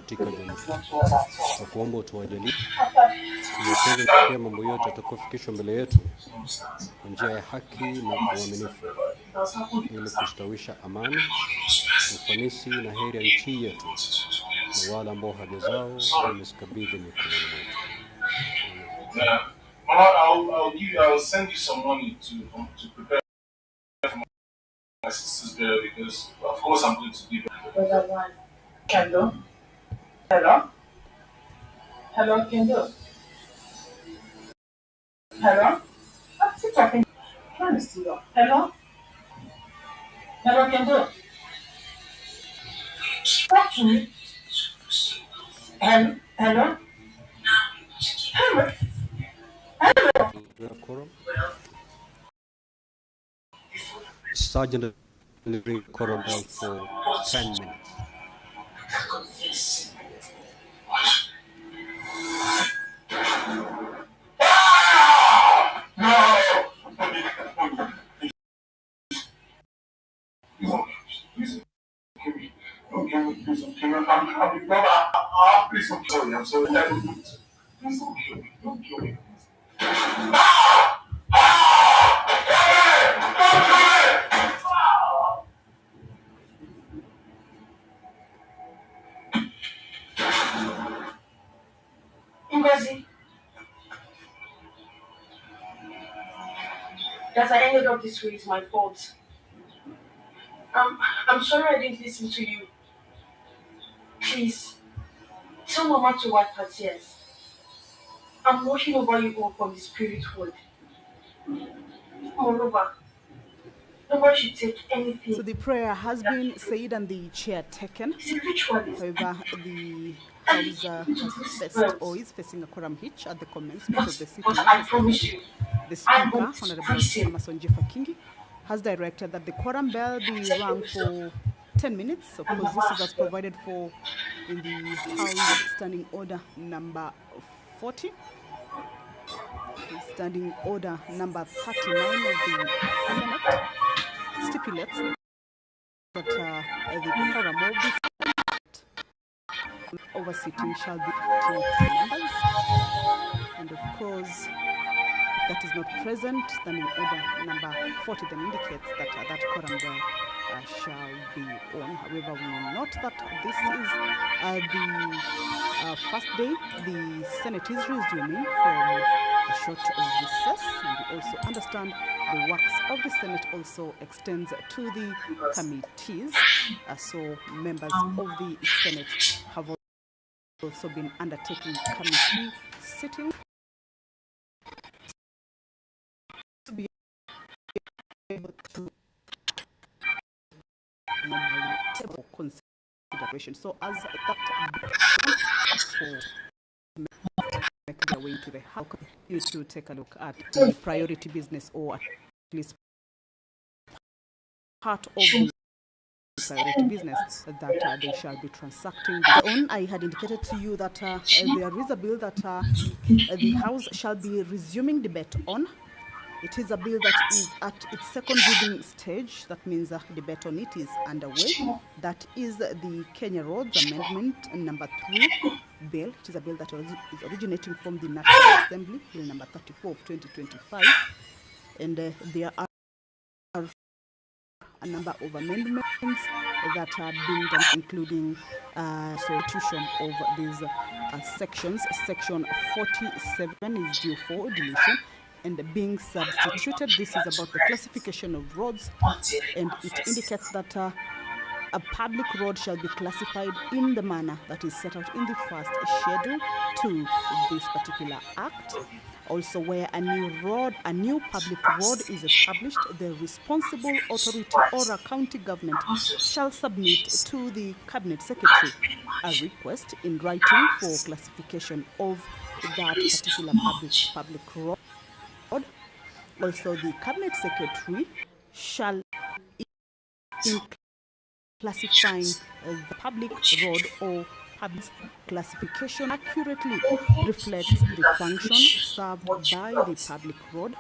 katika jamii. Kwa kuomba tuwajalie tuweze kufikia mambo yote yatakayofikishwa mbele yetu kwa njia ya haki na uaminifu, ili kustawisha amani, ufanisi na heri ya nchi yetu na wale ambao haja zao wamezikabidhi mikononi mwetu. I'll send you some money to prepare for my sister's burial, because of course I'm going to give her. Kendall? Hello? Hello, Kendall? Hello? I'm still talking. Hello? Hello, Kendall? Talk to me. Hello? Hello? Hello? Quorum. Sergeant will ring quorum bell for 10 minutes. Please don't kill me. I'm sorry. Please don't kill me. Don't kill me. Ngozi, that I ended up this way is my fault. I'm sorry I didn't listen to you. Please, tell Mama to wipe her tears. I'm watching over you all from the spirit world. Moreover, nobody should take anything. So the prayer has been said and the chair taken. However, the House has faced or is facing a quorum hitch at the commencement of the sitting. I promise you, the Speaker, Honorable Amason Jeffa-Kingi, has directed that the quorum bell be rung for 10 minutes. Of course, this is as provided for in the House Standing Order number 40. Standing Order number 39 of the Senate stipulates that the quorum of the oversitting shall be 15 members. And of course, if that is not present, Standing Order number 40 then indicates that that quorum bell shall be on. However, we note that this is the first day the Senate is resuming from a short recess, and we also understand the works of the Senate also extends to the committees. So members of the Senate have also been undertaking committee sittings to be able to table consideration. So as that make their way into the house, you to take a look at the priority business, or at least part of the priority business that they shall be transacting on. I had indicated to you that there is a bill that the House shall be resuming debate on. It is a bill that is at its second reading stage. That means debate on it is underway. That is the Kenya Roads Amendment number 3 bill. It is a bill that is originating from the National Assembly, Bill number 34 of 2025. And there are a number of amendments that are being done, including substitution of these sections. Section 47 is due for deletion and being substituted. This is about the classification of roads, and it indicates that a public road shall be classified in the manner that is set out in the first schedule to this particular act. Also, where a new public road is established, the responsible authority or a county government shall submit to the Cabinet Secretary a request in writing for classification of that particular public road. Also, the Cabinet Secretary shall, in classifying the public road or public classification, accurately reflects the function served by the public road.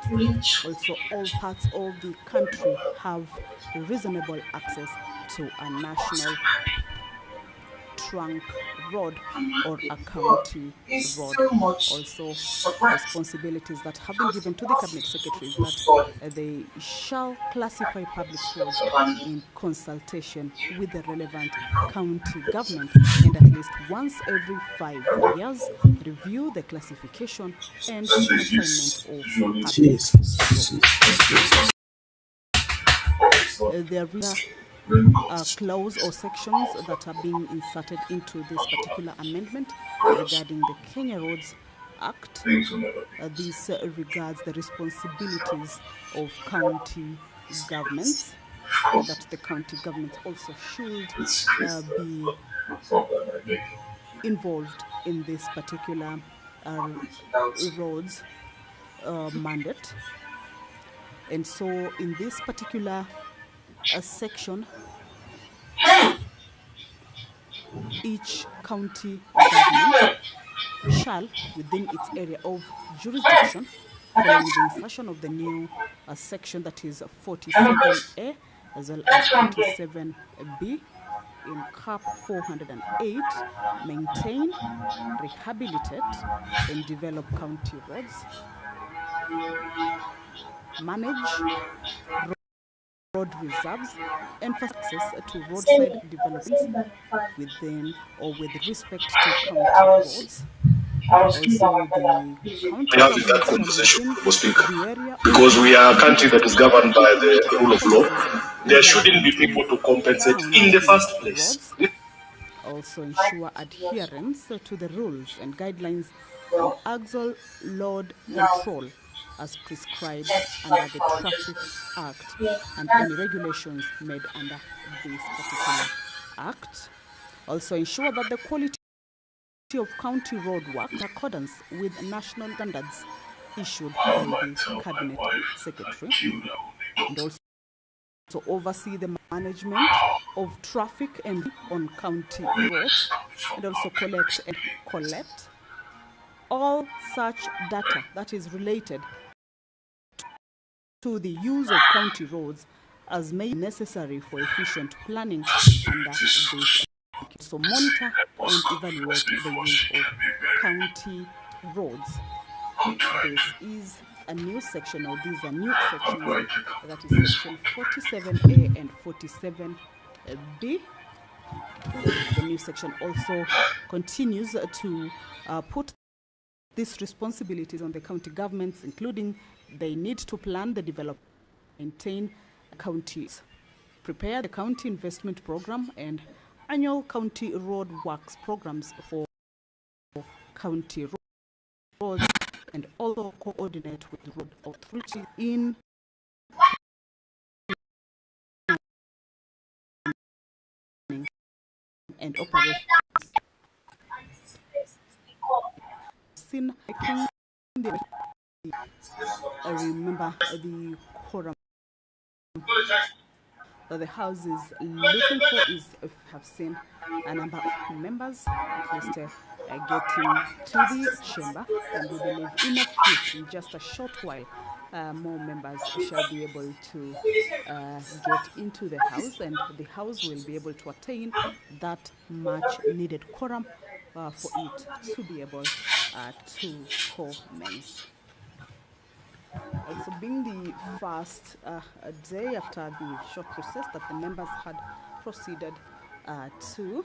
Also, all parts of the country have reasonable access to a national trunk road or a county road. Also, responsibilities that have been given to the cabinet secretaries that they shall classify public roads in consultation with the relevant county government, and at least once every 5 years review the classification and assignment of public roads. There are clause or sections that are being inserted into this particular amendment regarding the Kenya Roads Act. This regards the responsibilities of county governments, that the county governments also should be involved in this particular roads mandate. And so in this particular section, each county government shall, within its area of jurisdiction, following the insertion of the new section, that is 47A as well as 47B in CAP 408, maintain, rehabilitate, and develop county roads, manage road reserves, and access to roadside developments within or with respect to county roads. Also, the county government shall, within the area, because we are a country that is governed by the rule of law, there shouldn't be people to compensate in the first place. Also ensure adherence to the rules and guidelines on axle load control as prescribed under the Traffic Act and any regulations made under this particular act. Also ensure that the quality of county road work in accordance with national standards issued by the Cabinet Secretary, and also to oversee the management of traffic and on county roads, and also collect all such data that is related to the use of county roads as may be necessary for efficient planning under this. So monitor and evaluate the use of county roads. This is a new section, or these are new sections, that is section 47A and 47B. The new section also continues to put these responsibilities on the county governments, including they need to plan the development, maintain counties, prepare the county investment program and annual county road works programs for county roads, and also coordinate with the road authority in and operations. Remember the quorum that the House is looking for is, have seen a number of members at least getting to the chamber, and we believe in just a short while, more members shall be able to get into the House, and the House will be able to attain that much needed quorum for it to be able to commence. Also, being the first day after the short recess that the members had proceeded to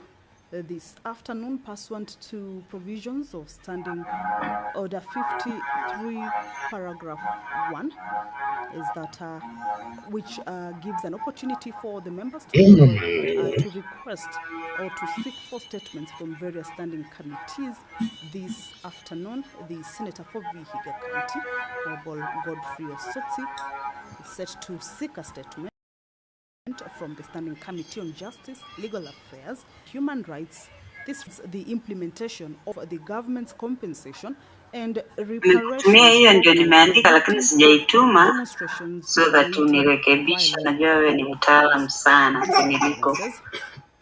this afternoon, pursuant to provisions of Standing Order 53, paragraph 1, is that which gives an opportunity for the members to request or to seek for statements from various standing committees. This afternoon, the Senator for Vihiga County, Honorable Godfrey Osotsi, is set to seek a statement from the Standing Committee on Justice, Legal Affairs, Human Rights. This is the implementation of the government's compensation and Nimetumia hiyo ndio nimeandika, lakini sijaituma so that unirekebishe. Najua wewe ni mtaalamu sana kuniliko,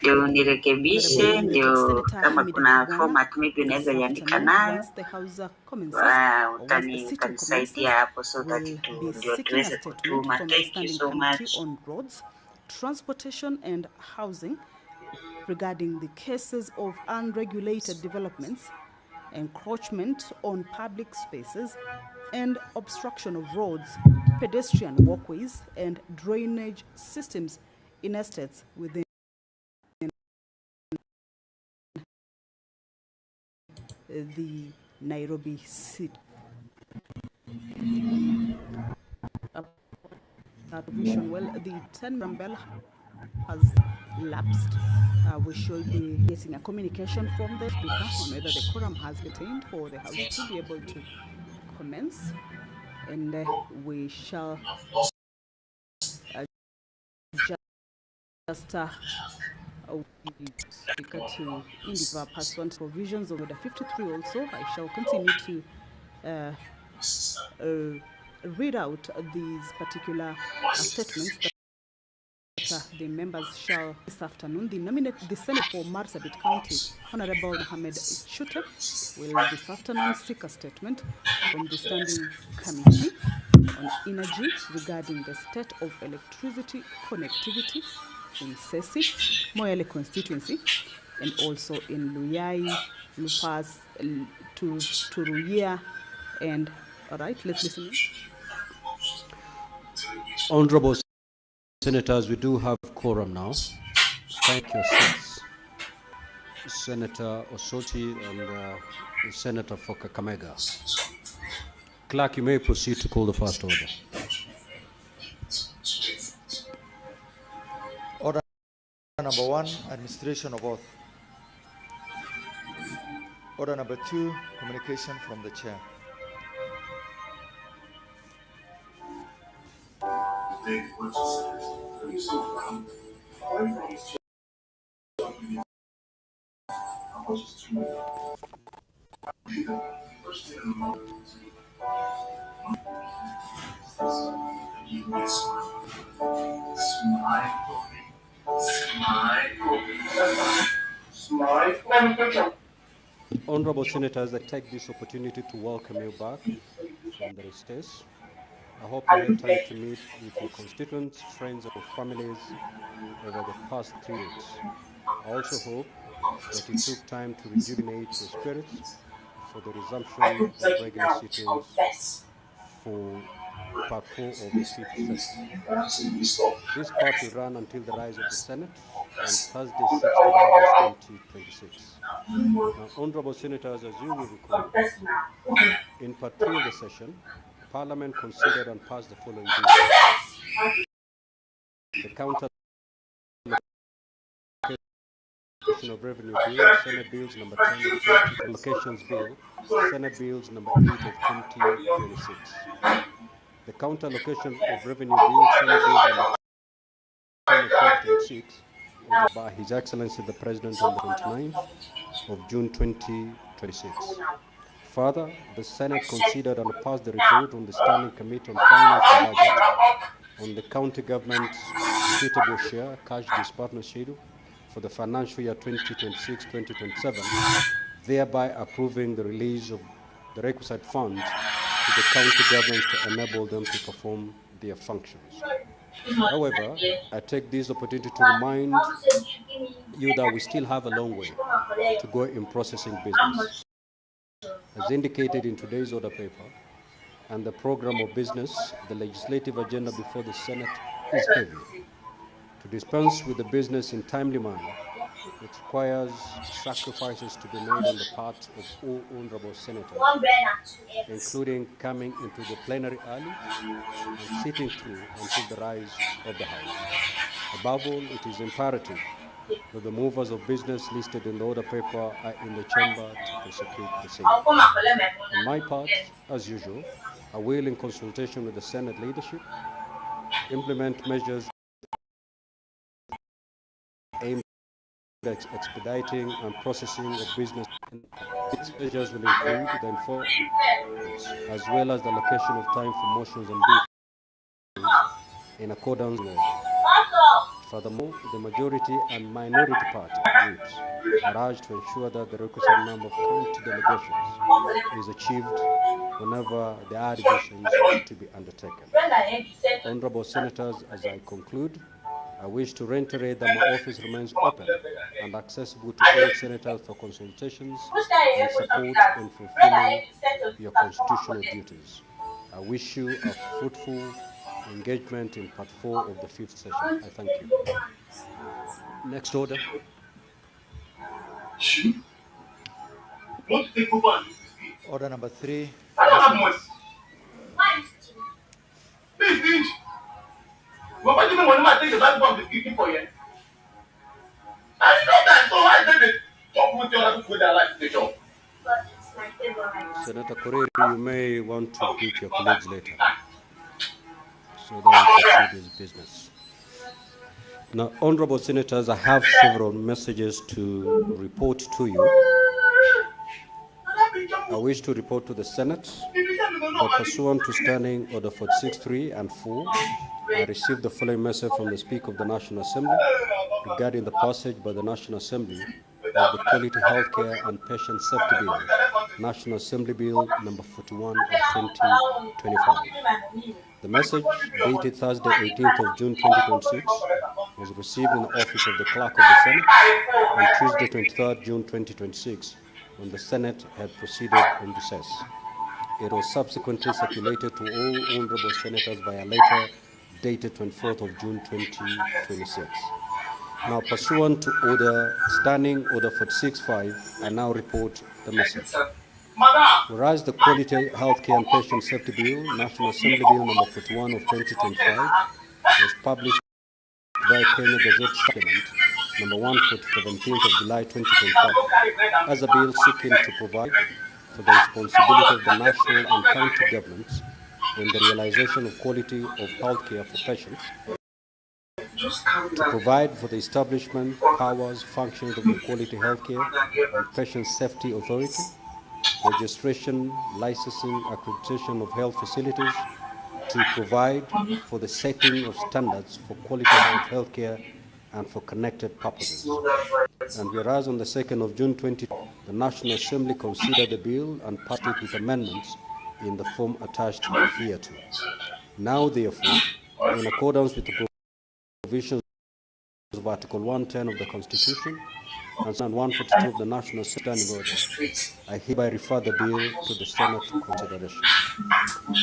ndio unirekebishe, ndio kama kuna format maybe unaweza iandika nayo, utanisaidia hapo so that ndio tuweze kutuma. Thank you so much. On roads, transportation and housing, regarding the cases of unregulated developments, encroachment on public spaces, and obstruction of roads, pedestrian walkways, and drainage systems in estates within the Nairobi city. Well, the 10 bell has lapsed. We should be getting a communication from the speaker on whether the quorum has been attained for the House to be able to commence, and we shall just speaker to indicate pursuant to provisions of Order 53. Also, I shall continue to read out these particular statements that the members shall this afternoon. The Senate for Marsabit County, Honorable Mohamed Chute, will this afternoon seek a statement from the Standing Committee on Energy regarding the state of electricity connectivity in Sesi, Moyale constituency, and also in Luyai, Lupas, Turuya, and all right, let's listen in. Honorable Senators, we do have quorum now. Thank your seats. Senator Osoti and Senator for Kakamega. Clerk, you may proceed to call the first order. Order number 1, administration of oath. Order number 2, communication from the chair. Honorable Senators, I take this opportunity to welcome you back from the recess. I hope you had time to meet with your constituents, friends, and families over the past 3 weeks. I also hope that you took time to rejuvenate your spirits for the resumption of regular sittings for Part 4 of the 5th session. This part will run until the rise of the Senate on Thursday, 6th August 2026. Now, Honorable Senators, as you will recall, in Part 3 of the session, Parliament considered and passed the following bills: the Counter of Revenue Bill, Senate Bills number 10 of 20, Allocations Bill, Senate Bills number 8 of 2026. The Counter Allocation of Revenue Bill, Senate Bills number 10 of 2026, was by His Excellency the President on the 29th of June 2026. Further, the Senate considered and passed the report on the Standing Committee on Finance and Budget on the county government's suitable share cash disbursement schedule for the financial year 2026-2027, thereby approving the release of the requisite funds to the county governments to enable them to perform their functions. However, I take this opportunity to remind you that we still have a long way to go in processing business. As indicated in today's order paper and the program of business, the legislative agenda before the Senate is heavy. To dispense with the business in timely manner, it requires sacrifices to be made on the part of all honorable senators, including coming into the plenary early and sitting through until the rise of the House. Above all, it is imperative that the movers of business listed in the order paper are in the chamber to prosecute the same. On my part, as usual, I will, in consultation with the Senate leadership, implement measures aimed at expediting and processing of business. These measures will include the enforcement as well as the allocation of time for motions and bills in accordance with law. Furthermore, the majority and minority party groups are urged to ensure that the requisite number of county delegations is achieved whenever there are revisions to be undertaken. Honorable Senators, as I conclude, I wish to reiterate that my office remains open and accessible to all senators for consultations and support in fulfilling your constitutional duties. I wish you a fruitful engagement in part 4 of the 5th session. I thank you. Next order. Order number 3. I don't have money. Please. But what do you mean when I take the last one to keep for you? I know that, so why did they talk with your people that like the job? Senator Koreri, you may want to greet your colleagues later, so that we proceed with business. Now, honorable senators, I have several messages to report to you. I wish to report to the Senate that pursuant to Standing Order 46.3 and 4, I received the following message from the Speaker of the National Assembly regarding the passage by the National Assembly of the Quality Healthcare and Patient Safety Bill, National Assembly Bill number 41 of 2025. The message, dated Thursday, 18th of June 2026, was received in the office of the Clerk of the Senate on Tuesday, 23rd June 2026, when the Senate had proceeded in recess. It was subsequently circulated to all honorable senators via letter dated 24th of June 2026. Now, pursuant to Standing Order 46.5, I now report the message. Whereas the Quality Healthcare and Patient Safety Bill, National Assembly Bill number 41 of 2025, was published by Kenya Gazette Supplement number 1 for 17th of July 2025 as a bill seeking to provide for the responsibility of the national and county governments in the realization of quality of healthcare for patients, to provide for the establishment, powers, functions of the Quality Healthcare and Patient Safety Authority, registration, licensing, accreditation of health facilities, to provide for the setting of standards for quality of healthcare and for connected purposes. And whereas on the 2nd of June 2020, the National Assembly considered the bill and passed it with amendments in the form attached hereto. Now, therefore, in accordance with the provisions of Article 110 of the Constitution and 142 of the National Standing Order, I hereby refer the bill to the Senate for consideration.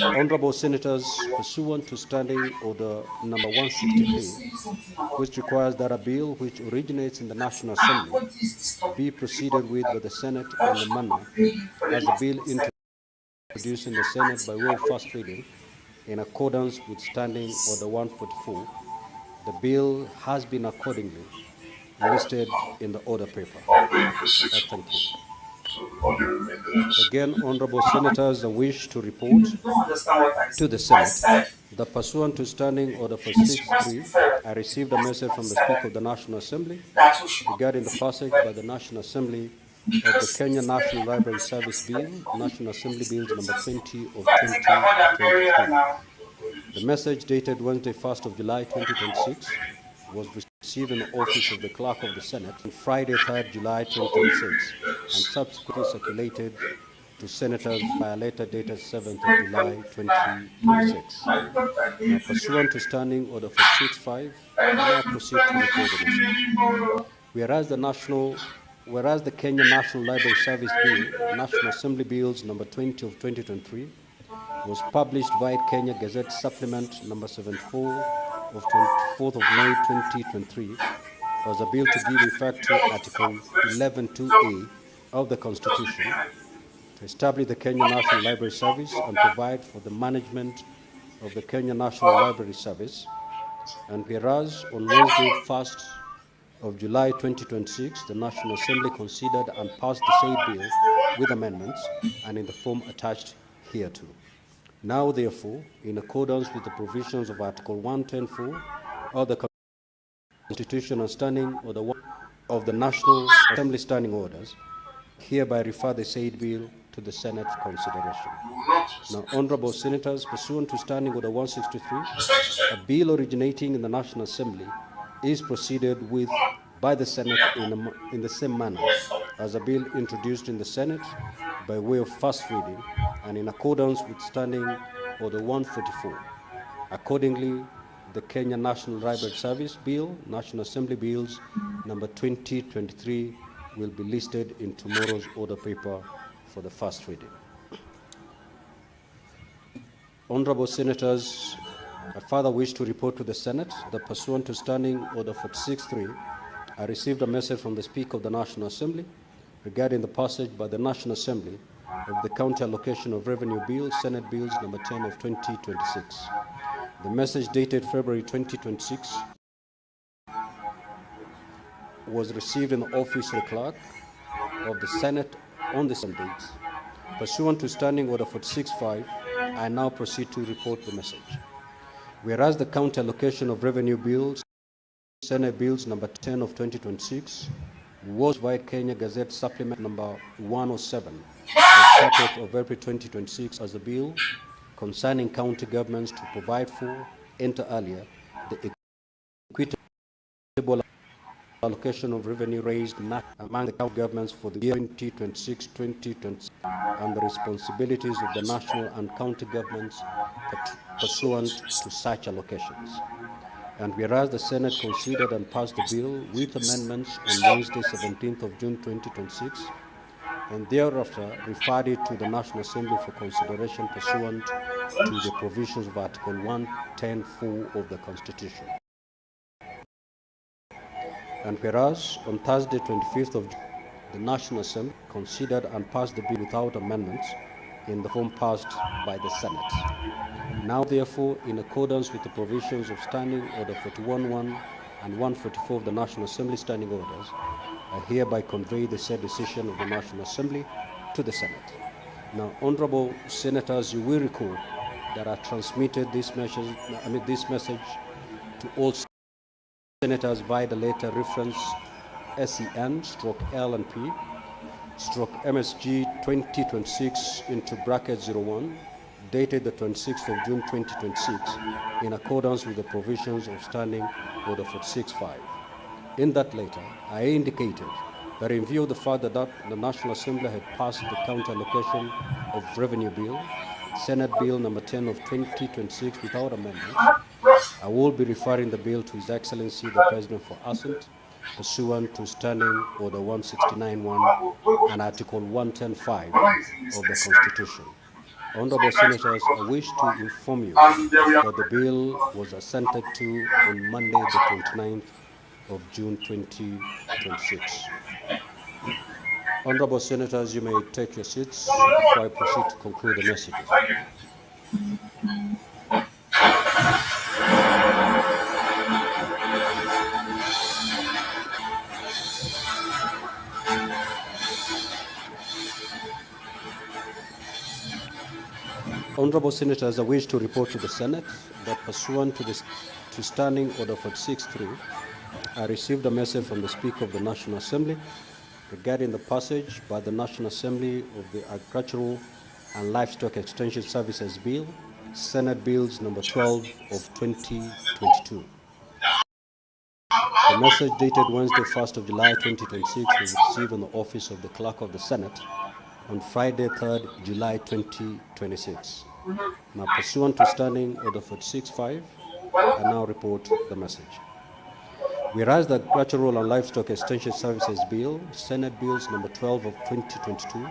Honorable Senators, pursuant to Standing Order number 163, which requires that a bill which originates in the National Assembly be proceeded with by the Senate in the manner as the bill introduced in the Senate by way of first reading, in accordance with Standing Order 144, the bill has been accordingly listed in the order paper. Thank you. Again, honorable senators, I wish to report to the Senate that pursuant to Standing Order 46.3, I received a message from the Speaker of the National Assembly regarding the passage by the National Assembly of the Kenya National Library Service Bill, National Assembly Bills number 20 of 2023. The message, dated Wednesday, 1st of July 2026, was received in the office of the Clerk of the Senate on Friday, 3rd July 2026, and subsequently circulated to senators by a letter dated 7th of July 2026. Now, pursuant to Standing Order 46.5, I now proceed to report the message. Whereas the Kenya National Library Service Bill, National Assembly Bills number 20 of 2023, was published via Kenya Gazette Supplement number 74 of 24th of May 2023 as a bill to give effect to Article 11.2a of the Constitution to establish the Kenya National Library Service and provide for the management of the Kenya National Library Service. And whereas on Wednesday, 1st of July 2026, the National Assembly considered and passed the said bill with amendments and in the form attached hereto. Now, therefore, in accordance with the provisions of Article 110.4 of the Constitution and Standing Order of the National Assembly Standing Orders, hereby refer the said bill to the Senate for consideration. Now, honorable senators, pursuant to Standing Order 163, a bill originating in the National Assembly is proceeded with by the Senate in the same manner as a bill introduced in the Senate by way of first reading and in accordance with Standing Order 144. Accordingly, the Kenya National Library Service Bill, National Assembly Bills number 2023 will be listed in tomorrow's order paper for the first reading. Honorable Senators, I further wish to report to the Senate that pursuant to Standing Order 46.3, I received a message from the Speaker of the National Assembly regarding the passage by the National Assembly of the County Allocation of Revenue Bill, Senate Bills number 10 of 2026. The message dated February 2026 was received in the office of the Clerk of the Senate on the same date. Pursuant to Standing Order 46.5, I now proceed to report the message. Whereas the County Allocation of Revenue Bills, Senate Bills number 10 of 2026 was via Kenya Gazette Supplement number 107 of 30th of April 2026 as a bill concerning county governments to provide for, enter earlier, the equitable allocation of revenue raised among the county governments for the year 2026-2027 and the responsibilities of the national and county governments pursuant to such allocations. And whereas the Senate considered and passed the bill with amendments on Wednesday, 17th of June 2026, and thereafter referred it to the National Assembly for consideration pursuant to the provisions of Article 110(4) of the Constitution. And whereas on Thursday, 25th of June, the National Assembly considered and passed the bill without amendments in the form passed by the Senate. Now, therefore, in accordance with the provisions of Standing Order 41.1 and 144 of the National Assembly Standing Orders, I hereby convey the said decision of the National Assembly to the Senate. Now, Honorable Senators, you will recall that I transmitted this message to all Senators via the letter reference SCN/L&P/MSG 2026 into bracket 01, dated the 26th of June 2026, in accordance with the provisions of Standing Order 46.5. In that letter, I indicated that in view of the fact that the National Assembly had passed the County Allocation of Revenue Bill, Senate Bill number 10 of 2026 without amendments, I will be referring the bill to His Excellency the President for assent, pursuant to Standing Order 169.1 and Article 110(5) of the Constitution. Honorable Senators, I wish to inform you that the bill was assented to on Monday, the 29th of June 2026. Honorable Senators, you may take your seats before I proceed to conclude the messages. Honorable Senators, I wish to report to the Senate that pursuant to Standing Order 46.3, I received a message from the Speaker of the National Assembly regarding the passage by the National Assembly of the Agricultural and Livestock Extension Services Bill, Senate Bills number 12 of 2022. The message dated Wednesday, 1st of July 2026 was received in the office of the Clerk of the Senate on Friday, 3rd July 2026. Now, pursuant to Standing Order 46.5, I now report the message. Whereas the Agricultural and Livestock Extension Services Bill, Senate Bills number 12 of 2022,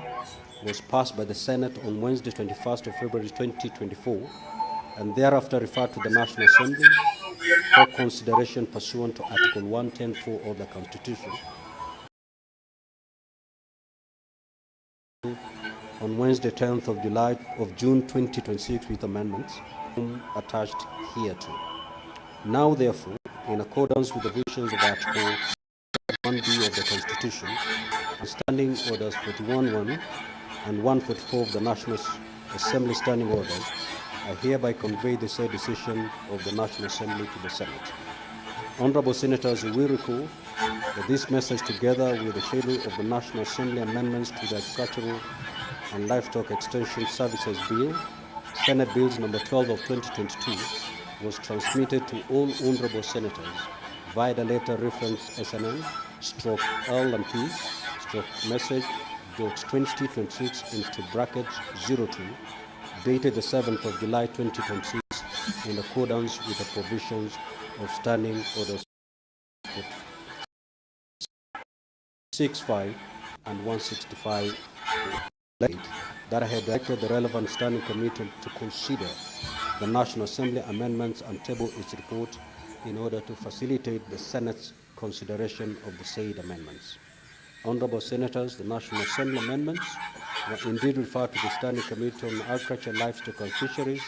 was passed by the Senate on Wednesday, 21st of February 2024, and thereafter referred to the National Assembly for consideration pursuant to Article 110(4) of the Constitution, on Wednesday, 10th of June 2026 with amendments attached hereto. Now, therefore, in accordance with the provisions of Article 1B of the Constitution, Standing Orders 41.1 and 144 of the National Assembly Standing Orders, I hereby convey the said decision of the National Assembly to the Senate. Honorable Senators, you will recall that this message, together with the schedule of the National Assembly amendments to the Agricultural and Livestock Extension Services Bill, Senate Bills number 12 of 2022, was transmitted to all honorable senators via the letter reference SNN/L&P/message.2026 into bracket 02, dated the 7th of July 2026, in accordance with the provisions of Standing Orders 65 and 165 that I had directed the relevant Standing Committee to consider the National Assembly amendments and table its report in order to facilitate the Senate's consideration of the said amendments. Honorable Senators, the National Assembly amendments were indeed referred to the Standing Committee on Agriculture, Livestock and Fisheries,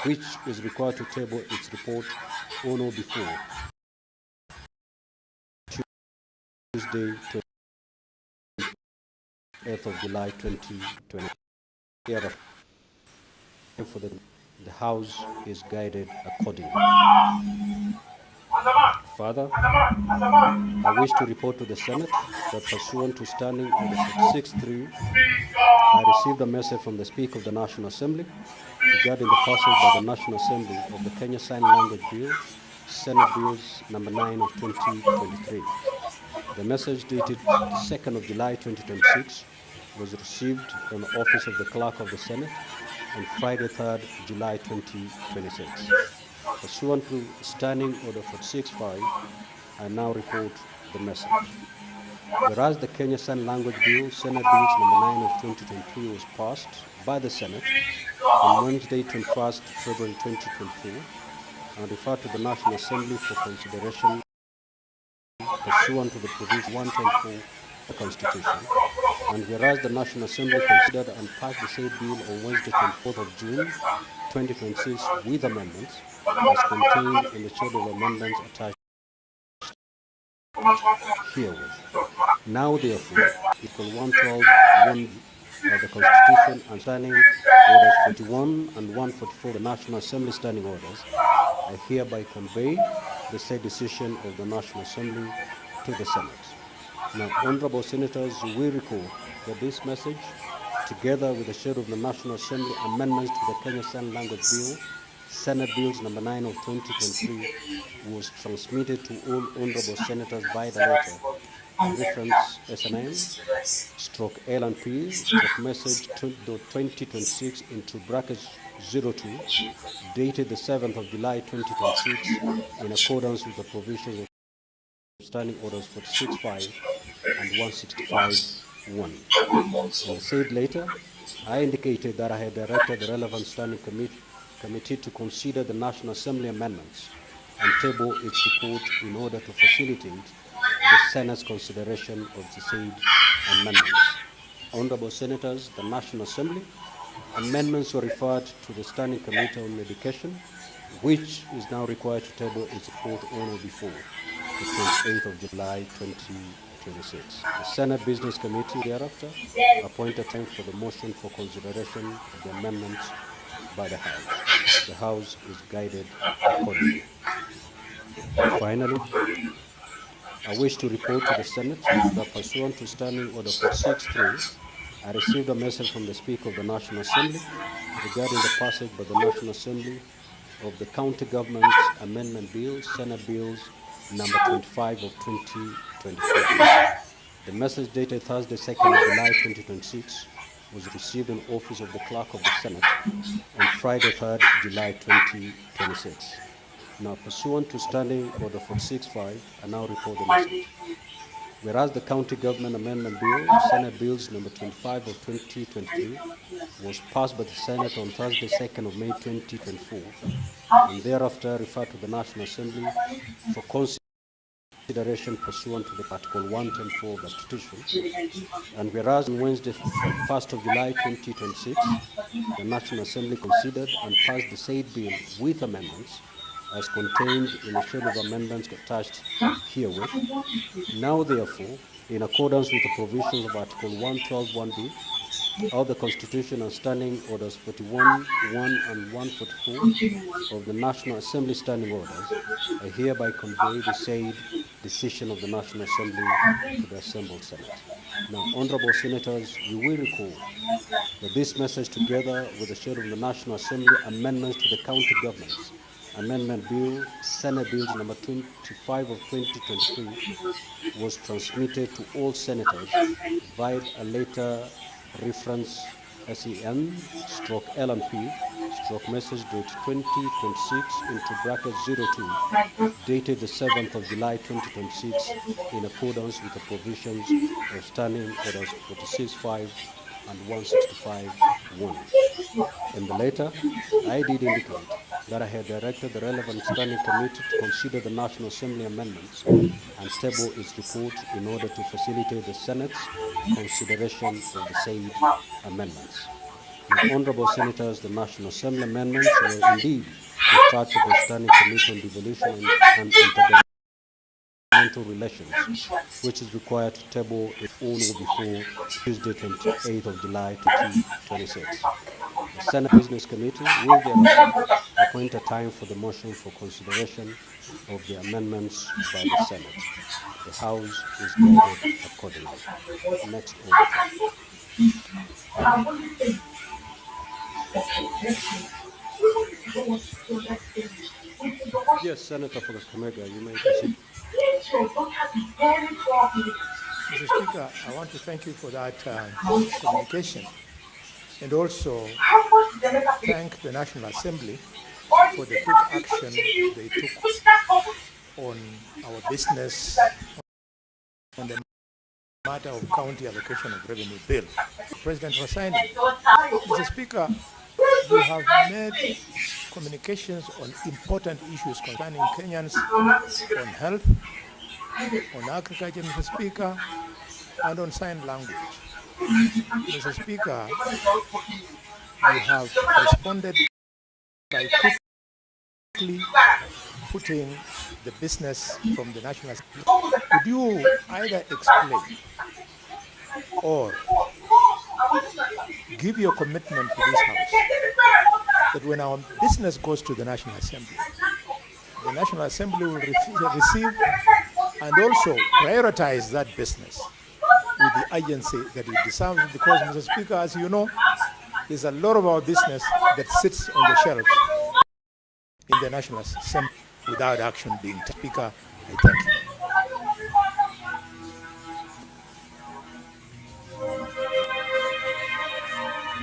which is required to table its report on or before Tuesday, 28th of July 2020. For the House is guided accordingly. Further, I wish to report to the Senate that pursuant to Standing Order 46.3, I received a message from the Speaker of the National Assembly regarding the passage by the National Assembly of the Kenya Sign Language Bill, Senate Bills number 9 of 2023. The message dated 2nd of July 2026 was received from the office of the Clerk of the Senate on Friday 3rd July 2026. Pursuant to Standing Order 46.5, I now report the message. Whereas the Kenya Sign Language Bill, Senate Bills number 9 of 2023 was passed by the Senate on Wednesday 21st February 2024 and referred to the National Assembly for consideration pursuant to the provision 124 of the Constitution, and whereas the National Assembly considered and passed the said bill on Wednesday 24th of June 2026 with amendments as contained in the schedule of amendments attached herewith. Now, therefore, Article 112(1) of the Constitution and Standing Orders 41 and 144 of the National Assembly Standing Orders, I hereby convey the said decision of the National Assembly to the Senate. Now, Honorable Senators, you will recall that this message, together with the schedule of the National Assembly amendments to the Kenya Sign Language Bill, Senate Bills number 9 of 2023, was transmitted to all Honorable Senators by the letter reference SNM/L&P/message 2026 into brackets 02, dated the 7th of July 2026, in accordance with the provisions of Standing Orders 46.5 and 165.1. In the said letter, I indicated that I had directed the relevant Standing Committee to consider the National Assembly amendments and table its report in order to facilitate the Senate's consideration of the said amendments. Honorable Senators, the National Assembly amendments were referred to the Standing Committee on Education, which is now required to table its report on or before the 28th of July 2026. The Senate Business Committee thereafter appointed time for the motion for consideration of the amendments by the House. The House is guided accordingly. Finally, I wish to report to the Senate that pursuant to Standing Order 46.3, I received a message from the Speaker of the National Assembly regarding the passage by the National Assembly of the County Government's Amendment Bill, Senate Bills number 25 of 2023. The message dated Thursday 2nd of July 2026 was received in the office of the Clerk of the Senate on Friday 3rd July 2026. Now, pursuant to Standing Order 46.5, I now report the message. Whereas the County Government Amendment Bill, Senate Bills number 25 of 2023, was passed by the Senate on Thursday 2nd of May 2024, and thereafter referred to the National Assembly for consideration pursuant to the Article 124 of the Constitution, and whereas on Wednesday 1st of July 2026, the National Assembly considered and passed the said bill with amendments as contained in the schedule of amendments attached herewith. Now, therefore, in accordance with the provisions of Article 112(1)(b) of the Constitution and Standing Orders 41, 1 and 144 of the National Assembly Standing Orders, I hereby convey the said decision of the National Assembly to the assembled Senate. Now, Honorable Senators, you will recall that this message, together with the schedule of the National Assembly amendments to the county governments Amendment Bill, Senate Bills number 25 of 2023, was transmitted to all senators via a letter reference SEN/LNP/message.2026 into bracket 02, dated the 7th of July 2026, in accordance with the provisions of Standing Orders 46.5 and 165.1. In the letter, I did indicate that I had directed the relevant standing committee to consider the National Assembly amendments and table its report in order to facilitate the Senate's consideration of the said amendments. Now, Honorable Senators, the National Assembly amendments were indeed referred to the Standing Committee on Devolution and Intergovernmental Relations, which is required to table it on or before Tuesday, 28th of July 2026. The Senate Business Committee will thereafter appoint a time for the motion for consideration of the amendments by the Senate. The House is guided accordingly. Next order. Yes, Senator for Kakamega, you may proceed. Mr. Speaker, I want to thank you for that communication, and also thank the National Assembly for the quick action they took on our business on the matter of county allocation of revenue bill. President for signing. Mr. Speaker, you have made communications on important issues concerning Kenyans on health, on agriculture, Mr. Speaker, and on sign language. Mr. Speaker, you have responded by quickly putting the business from the National Assembly. Could you either explain or give your commitment to this House that when our business goes to the National Assembly will receive and also prioritize that business with the agency that it deserves? Because, Mr. Speaker, as you know, there's a lot of our business that sits on the shelves in the National Assembly without action being taken. Speaker, I thank you.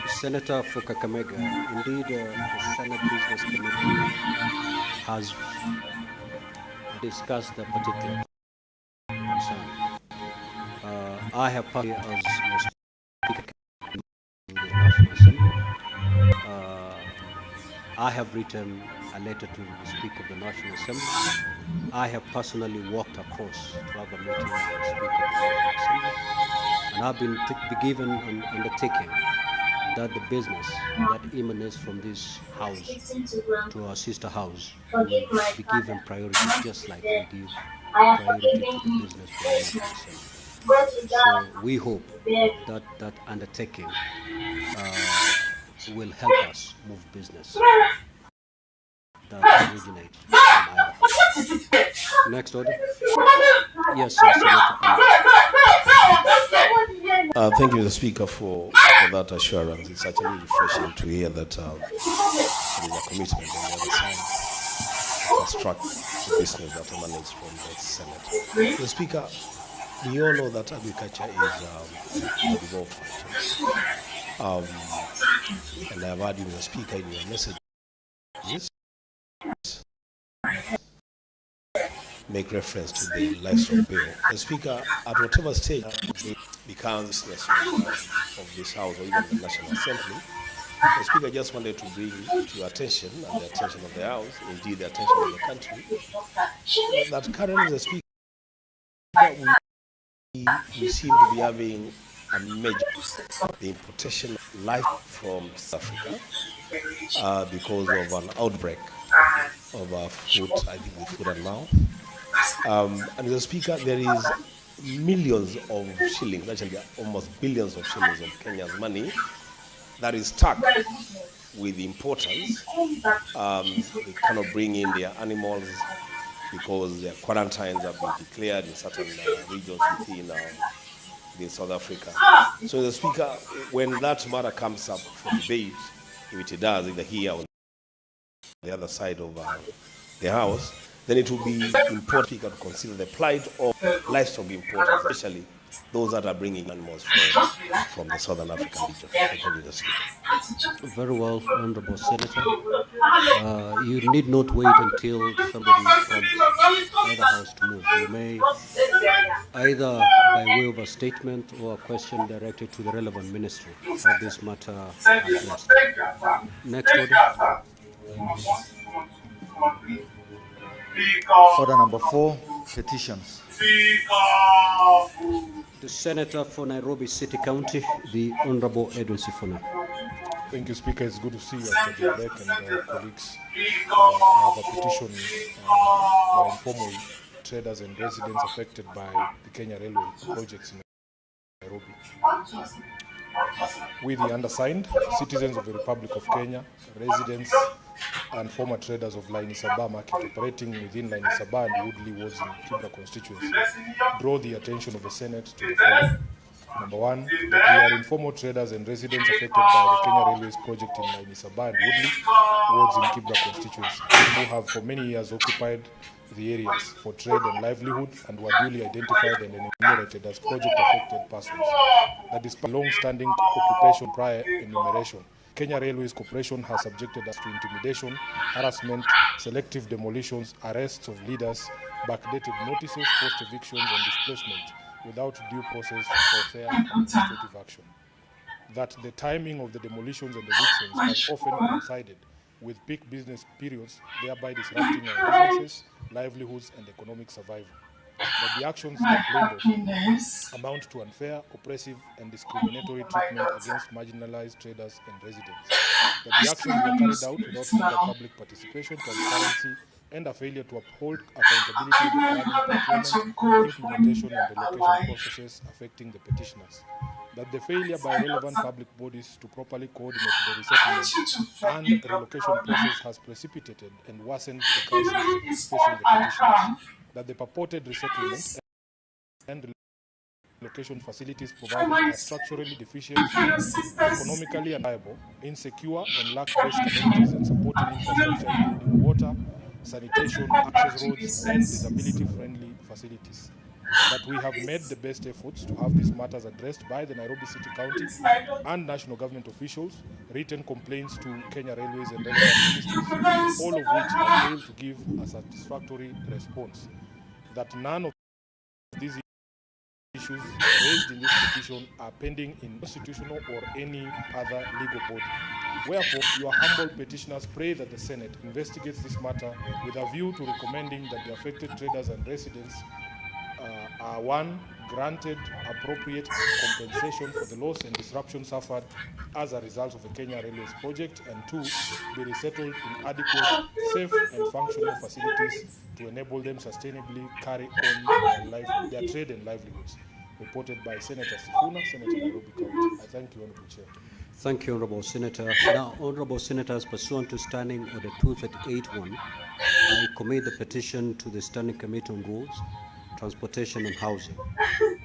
Senator for Kakamega, indeed, the Senate Business Committee has discussed the particular concern. I have partly, as Speaker of the National Assembly, I have written a letter to the Speaker of the National Assembly. I have personally walked across to have a meeting with the Speaker of the National Assembly, and I've been given an undertaking that the business that emanates from this house to our sister house will be given priority, just like we give priority to the business from the National Assembly. So we hope that that undertaking will help us move business that originates from our house. Next order. Yes, Senator. Thank you, Mr. Speaker, for that assurance. It's actually refreshing to hear that there is a commitment on the other side to construct the business that emanates from the Senate. Mr. Speaker, we all know that agriculture is a devolved function. And I've heard you, Mr. Speaker, in your message make reference to the livestock bill. The Speaker, at whatever stage it becomes the of this House or even the National Assembly, the Speaker just wanted to bring to your attention and the attention of the House, indeed the attention of the country, that currently the Speaker, we seem to be having a major the importation of life from South Africa because of an outbreak of food, I think the food and mouth. And the Speaker, there is millions of shillings, actually almost billions of shillings of Kenya's money that is stuck with importers. They cannot bring in their animals because their quarantines have been declared in certain regions within South Africa. So the Speaker, when that matter comes up for debate, if it does, either here or the other side of the House, then it will be important to consider the plight of livestock importers, especially those that are bringing animals from the Southern African region. Thank you, Mr. Speaker. Very well, Honorable Senator. You need not wait until somebody from either house to move. You may either by way of a statement or a question directed to the relevant ministry have this matter addressed. Next order. Order number 4, petitions. The Senator for Nairobi City County, the Honorable Edwin Sifuna. Thank you, Speaker. It's good to see you after the break, and colleagues. I have a petition by informal traders and residents affected by the Kenya Railway projects in Nairobi. We, the undersigned, citizens of the Republic of Kenya, residents and former traders of Laini Sabah market operating within Laini Sabah and Woodley wards in Kibra constituency, draw the attention of the Senate to the following. Number 1, that we are informal traders and residents affected by the Kenya Railways project in Laini Sabah and Woodley wards in Kibra constituency, who have for many years occupied the areas for trade and livelihood and were duly identified and enumerated as project-affected persons. That is long-standing occupation prior enumeration. Kenya Railways Corporation has subjected us to intimidation, harassment, selective demolitions, arrests of leaders, backdated notices, forced evictions and displacement without due process or fair administrative action. That the timing of the demolitions and evictions has often coincided with peak business periods, thereby disrupting our businesses, livelihoods and economic survival. That the actions complained of amount to unfair, oppressive and discriminatory treatment against marginalized traders and residents. That the actions were carried out without proper public participation, transparency and a failure to uphold accountability in the planning, procurement, implementation and relocation processes affecting the petitioners. That the failure by relevant public bodies to properly coordinate the resettlement and relocation process has precipitated and worsened the crisis facing the petitioners. That the purported resettlement and relocation facilities provided are structurally deficient, economically unviable, insecure, and lack base communities and supporting infrastructure including water, sanitation, access roads, and disability-friendly facilities. That we have made the best efforts to have these matters addressed by the Nairobi City County and national government officials, written complaints to Kenya Railways and relevant ministries, all of which have failed to give a satisfactory response. That none of these issues raised in this petition are pending in constitutional or any other legal body. Wherefore, your humble petitioners pray that the Senate investigates this matter with a view to recommending that the affected traders and residents are 1, granted appropriate compensation for the loss and disruption suffered as a result of the Kenya Railways project, and 2, be resettled in adequate, safe and functional facilities to enable them sustainably carry on their trade and livelihoods. Reported by Senator Sifuna, Senator Nairobi County. I thank you, Honorable Chair. Thank you, Honorable Senator. Now, Honorable Senators, pursuant to Standing Order 2381, I commit the petition to the Standing Committee on Rules, Transportation and Housing.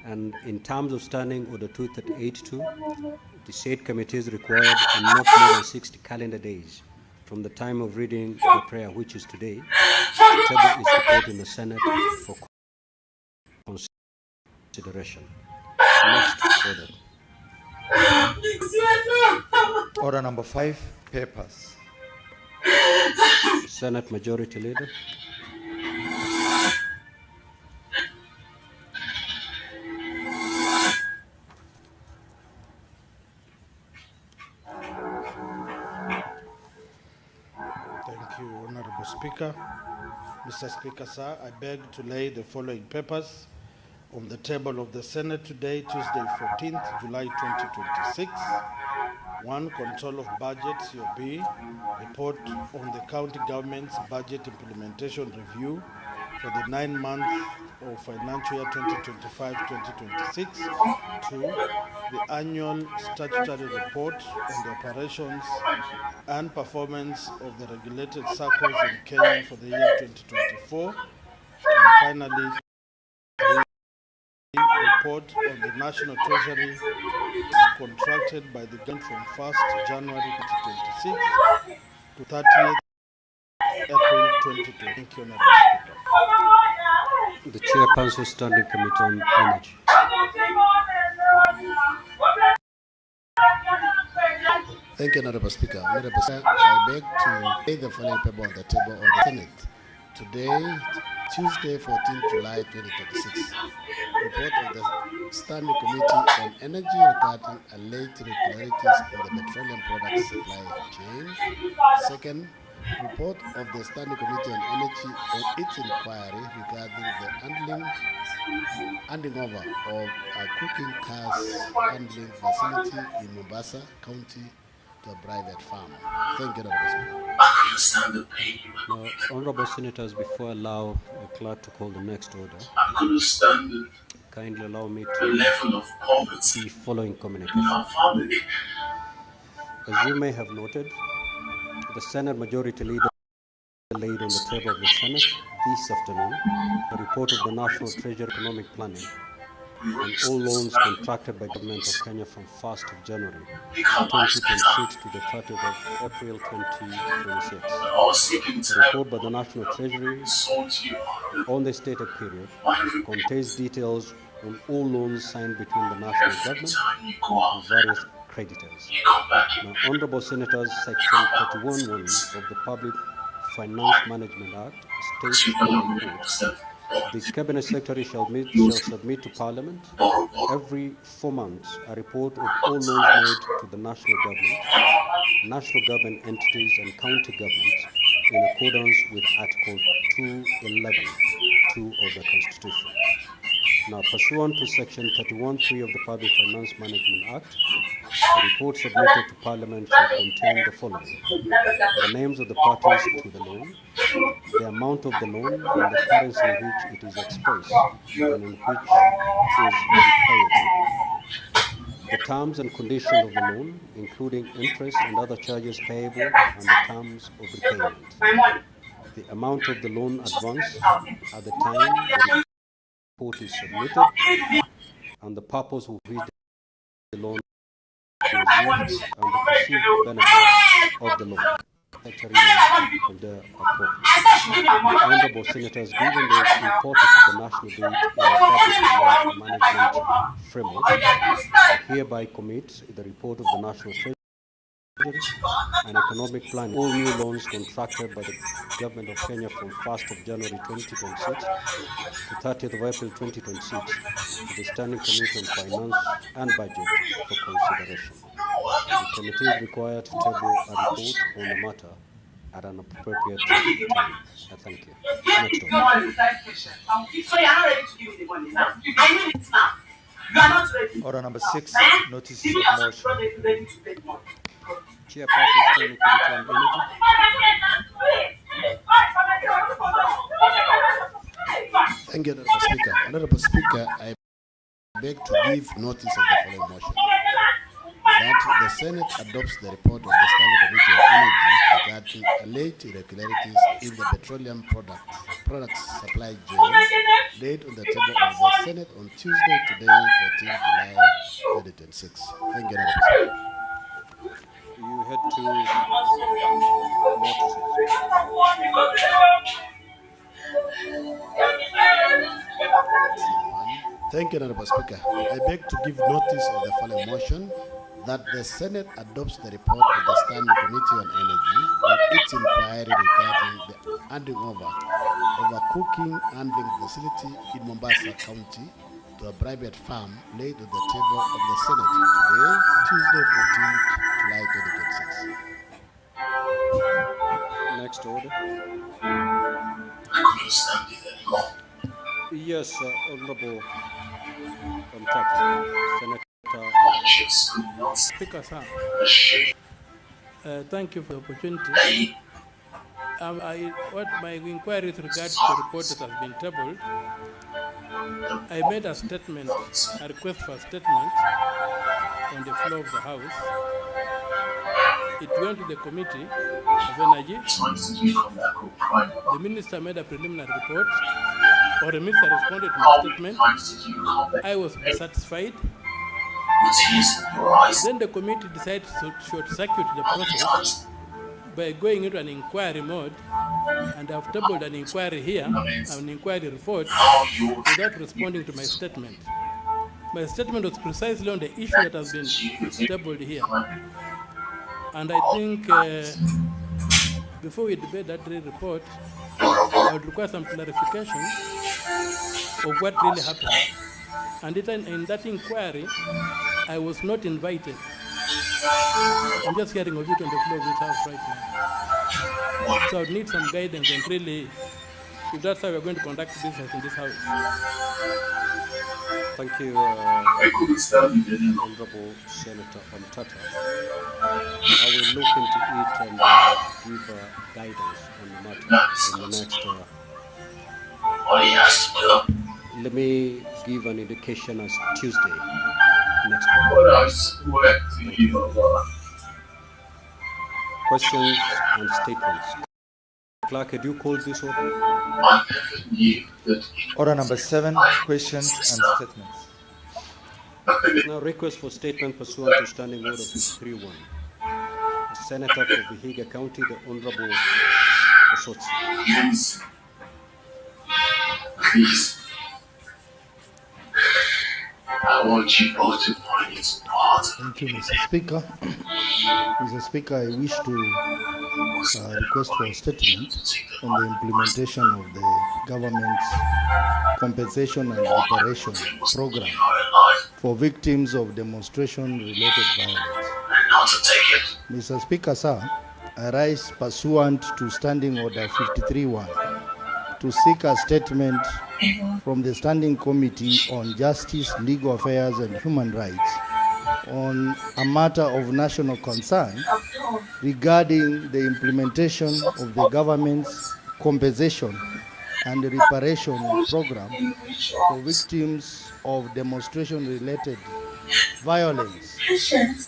And in terms of Standing Order 2382, the said committee is required in not more than 60 calendar days from the time of reading the prayer, which is today, to table its report in the Senate for consideration. Next order. Order number 5, papers. Senate Majority Leader. Thank you, Honorable Speaker. Mr. Speaker, sir, I beg to lay the following papers on the table of the Senate today, Tuesday, 14th July 2026. 1. Control of Budget, COB, report on the county government's budget implementation review for the 9 months of financial year 2025-2026. 2. The annual statutory report on the operations and performance of the regulated circles in Kenya for the year 2024. And finally, the report on the National Treasury contracted by the government from 1st January 2026 to 30th April 2020. Thank you, Honorable Speaker. The Chairperson, Standing Committee on Energy. Thank you, Honorable Speaker. Honorable Speaker, I beg to lay the following paper on the table of the Senate. Today, Tuesday, 14 July 2026. Report of the Standing Committee on Energy regarding alleged irregularities in the petroleum products supply chain. Second, report of the Standing Committee on Energy on its inquiry regarding the handing over of a cooking gas handling facility in Mombasa County to a private farm. Thank you, Honorable Speaker. Now, honorable senators, before I allow the clerk to call the next order, kindly allow me to the following communication. As you may have noted, the Senate Majority Leader laid on the table of the Senate this afternoon the report of the National Treasury Economic Planning on all loans contracted by Government of Kenya from 1st of January 2026 to the 30th of April 2026. The report by the National Treasury on the stated period contains details on all loans signed between the national government and various creditors. Now, Honorable Senators, Section 31(1) of the Public Finance Management Act states, and I quote, the Cabinet Secretary shall submit to Parliament every 4 months a report of all loans made to the national government entities and county governments in accordance with Article 211(2) of the Constitution. Now, pursuant to Section 31(3) of the Public Finance Management Act, the report submitted to Parliament shall contain the following: the names of the parties to the loan, the amount of the loan and the currency in which it is expressed and in which is repayable, the terms and conditions of the loan, including interest and other charges payable and the terms of repayment, the amount of the loan advance at the time the report is submitted, and the purpose of which the loan was used and the perceived benefits of the loan. The Honorable Senators, given the importance of the national debt in the public financial management framework, I hereby commit the report of the National Treasury and Economic Plan, all new loans contracted by the Government of Kenya from 1st of January 2026 to 30th of April 2026 to the Standing Committee on Finance and Budget for consideration. The committee is required to table a report on the matter at an appropriate time. I thank you. Next order. Order number 6, notices of motion. Chairperson, Standing Committee on Energy. Thank you, Honorable Speaker. Honorable Speaker, I beg to give notice of the following motion: that the Senate adopts the report of the Standing Committee on Energy regarding alleged irregularities in the petroleum products supply chain, laid on the table of the Senate on Tuesday, today, 14 July 2026. Thank you, Honorable Speaker. You had two notices. Thank you, Honorable Speaker. I beg to give notice of the following motion: that the Senate adopts the report of the Standing Committee on Energy on its inquiry regarding the handing over of a cooking handling facility in Mombasa County to a private farm, laid on the table of the Senate today, Tuesday, 14th July 2026. Next order. Yes, Honorable Senator. Speaker, sir. Thank you for the opportunity. What my inquiry with regard to the report that has been tabled, I made a statement, a request for a statement on the floor of the House. It went to the Committee of Energy. The Minister made a preliminary report, or the Minister responded to my statement. I was dissatisfied. Then the committee decided to short-circuit the process by going into an inquiry mode, and I've tabled an inquiry here, an inquiry report, without responding to my statement. My statement was precisely on the issue that has been tabled here. And I think before we debate that report, I would require some clarification of what really happened. And in that inquiry, I was not invited. I'm just hearing of it on the floor of this house right now. So I would need some guidance on really, if that's how we're going to conduct business in this house. Thank you, Honorable Senator Omtata. I will look into it and give guidance on the matter in the next. Let me give an indication as Tuesday next week. Questions and statements. Clerk, had you called this order? Order number 7, questions and statements. Now, request for statement pursuant to Standing Order 53-1. The Senator for Vihiga County, the Honorable Osotsi. Please. I want you both to find its part. Thank you, Mr. Speaker. Mr. Speaker, I wish to request for a statement on the implementation of the government's compensation and reparation program for victims of demonstration-related violence. Mr. Speaker, sir, I rise pursuant to Standing Order 53-1 to seek a statement from the Standing Committee on Justice, Legal Affairs and Human Rights on a matter of national concern regarding the implementation of the government's compensation and reparation program for victims of demonstration-related violence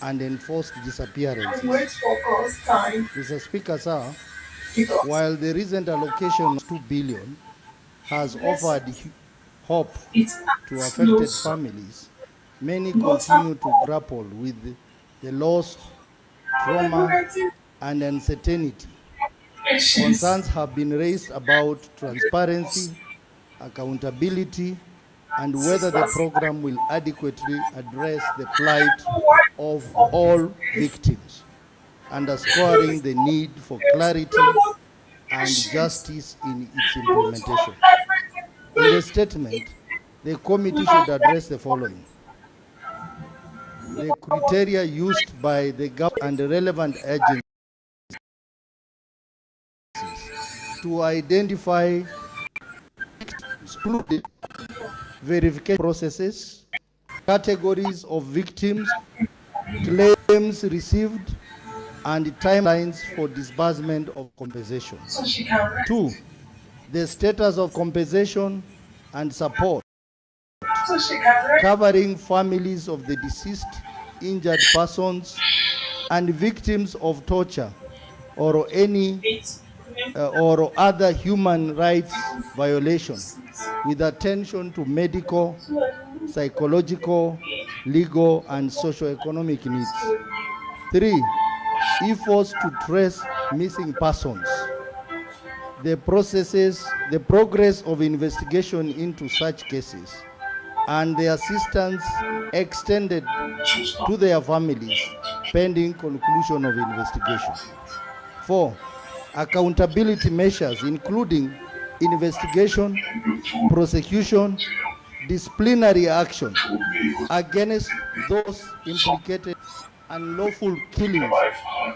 and enforced disappearances. Mr. Speaker, sir, while the recent allocation of 2 billion has offered hope to affected families, many continue to grapple with the loss, trauma, and uncertainty. Concerns have been raised about transparency, accountability, and whether the program will adequately address the plight of all victims, underscoring the need for clarity and justice in its implementation. In the statement, the committee should address the following: the criteria used by the government and the relevant agencies to identify victims, verification processes, categories of victims, claims received, and timelines for disbursement of compensation. 2, the status of compensation and support, covering families of the deceased, injured persons, and victims of torture or any or other human rights violation, with attention to medical, psychological, legal, and socio-economic needs. 3, efforts to trace missing persons, the progress of investigation into such cases, and the assistance extended to their families pending conclusion of investigation. 4, accountability measures including investigation, prosecution, disciplinary action against those implicated in lawful killings,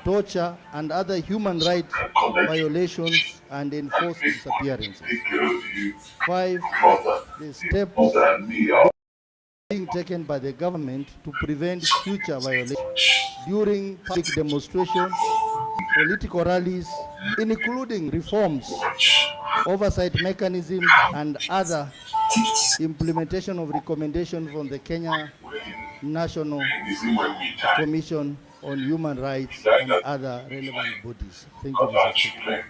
torture, and other human rights violations and enforced disappearances. 5, the steps being taken by the government to prevent future violations during public demonstrations, political rallies, including reforms, oversight mechanisms, and other implementation of recommendations from the Kenya National Commission on Human Rights and other relevant bodies. Thank you, Mr. Speaker.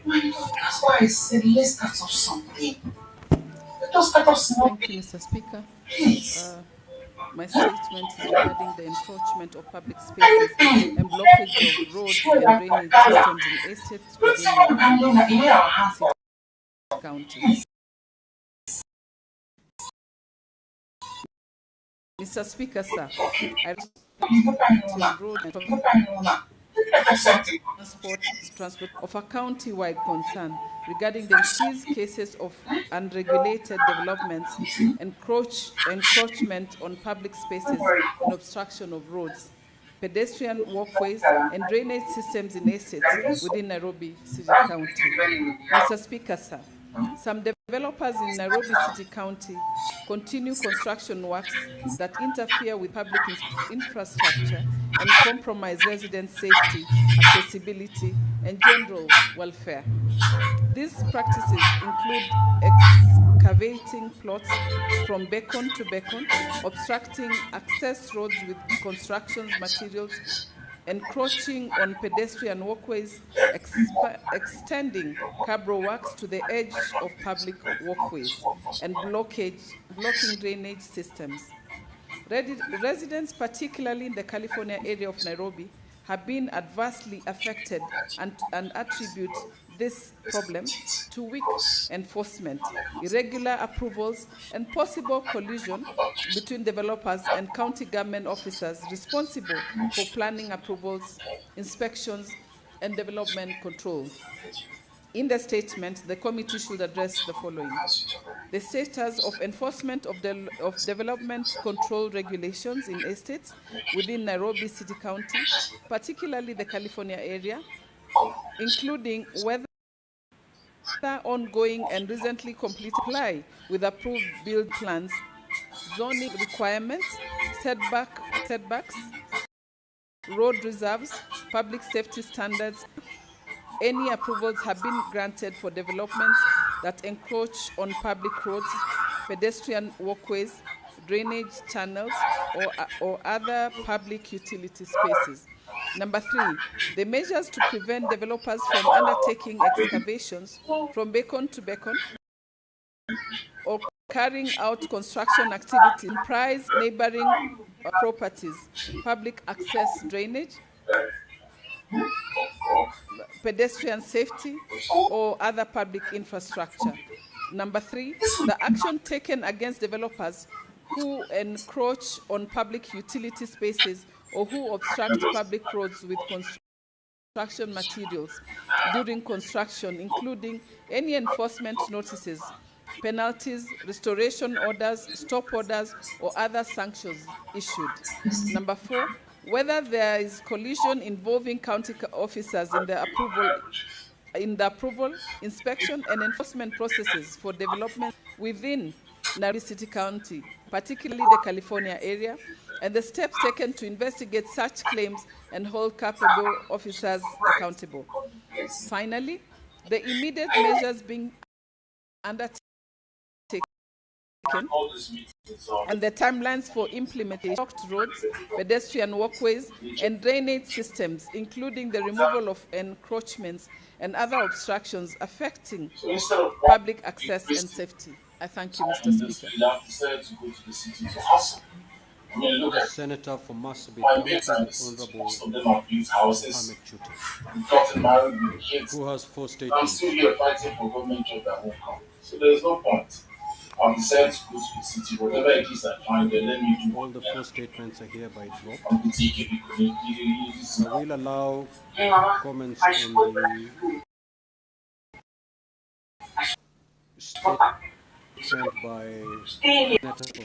That's why I said let's start off something. Thank you, Mr. Speaker. My statement is regarding the encroachment of public spaces and blockage of roads and drainage systems in estates within the city. County. Mr. Speaker, sir, I transport of a county-wide concern regarding the increased cases of unregulated developments, encroachment on public spaces, and obstruction of roads, pedestrian walkways, and drainage systems in estates within Nairobi City County. Mr. Speaker, sir, some developers in Nairobi City County continue construction works that interfere with public infrastructure and compromise resident safety, accessibility, and general welfare. These practices include excavating plots from beacon to beacon, obstructing access roads with construction materials, encroaching on pedestrian walkways, extending curb works to the edge of public walkways, and blocking drainage systems. Residents, particularly in the California area of Nairobi, have been adversely affected and attribute this problem to weak enforcement, irregular approvals, and possible collusion between developers and county government officers responsible for planning approvals, inspections, and development control. In the statement, the committee should address the following: the status of enforcement of development control regulations in estates within Nairobi City County, particularly the California area, including whether ongoing and recently completed comply with approved build plans, zoning requirements, setbacks, road reserves, public safety standards. Any approvals have been granted for developments that encroach on public roads, pedestrian walkways, drainage channels, or other public utility spaces. Number 3, the measures to prevent developers from undertaking excavations from beacon to beacon or carrying out construction activity comprise neighboring properties, public access drainage, pedestrian safety, or other public infrastructure. Number 3, the action taken against developers who encroach on public utility spaces or who obstruct public roads with construction materials during construction, including any enforcement notices, penalties, restoration orders, stop orders, or other sanctions issued. Number 4, whether there is collusion involving county officers in the approval, inspection, and enforcement processes for development within Nairobi City County, particularly the California area, and the steps taken to investigate such claims and hold culpable officers accountable. Finally, the immediate measures being undertaken and the timelines for implementation of roads, pedestrian walkways, and drainage systems, including the removal of encroachments and other obstructions affecting public access and safety. I thank you, Mr. Speaker. The Senator for Marsabit County, the Honorable Mohammed Chuti, who has 4 statements. still here fighting for government job that won't come. So there's no point. I've decided to go to the city. Whatever it is I find there, let me do. All the 4 statements are hereby dropped. I will allow comments on the statement by Senator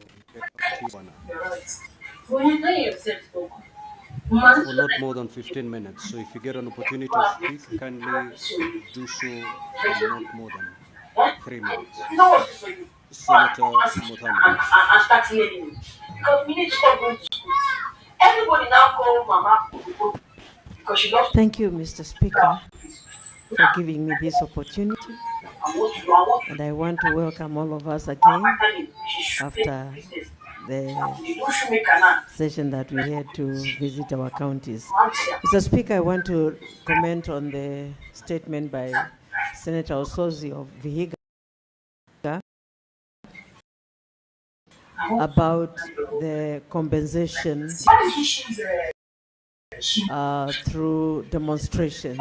for not more than 15 minutes. So if you get an opportunity to speak, kindly do so for not more than 3 minutes. Senator Mohammed. Because we need to stop going to school. Everybody now call Mama because she loves. Thank you, Mr. Speaker, for giving me this opportunity. And I want to welcome all of us again after the session that we had to visit our counties. Mr. Speaker, I want to comment on the statement by Senator Osozi of Vihiga about the compensation through demonstrations.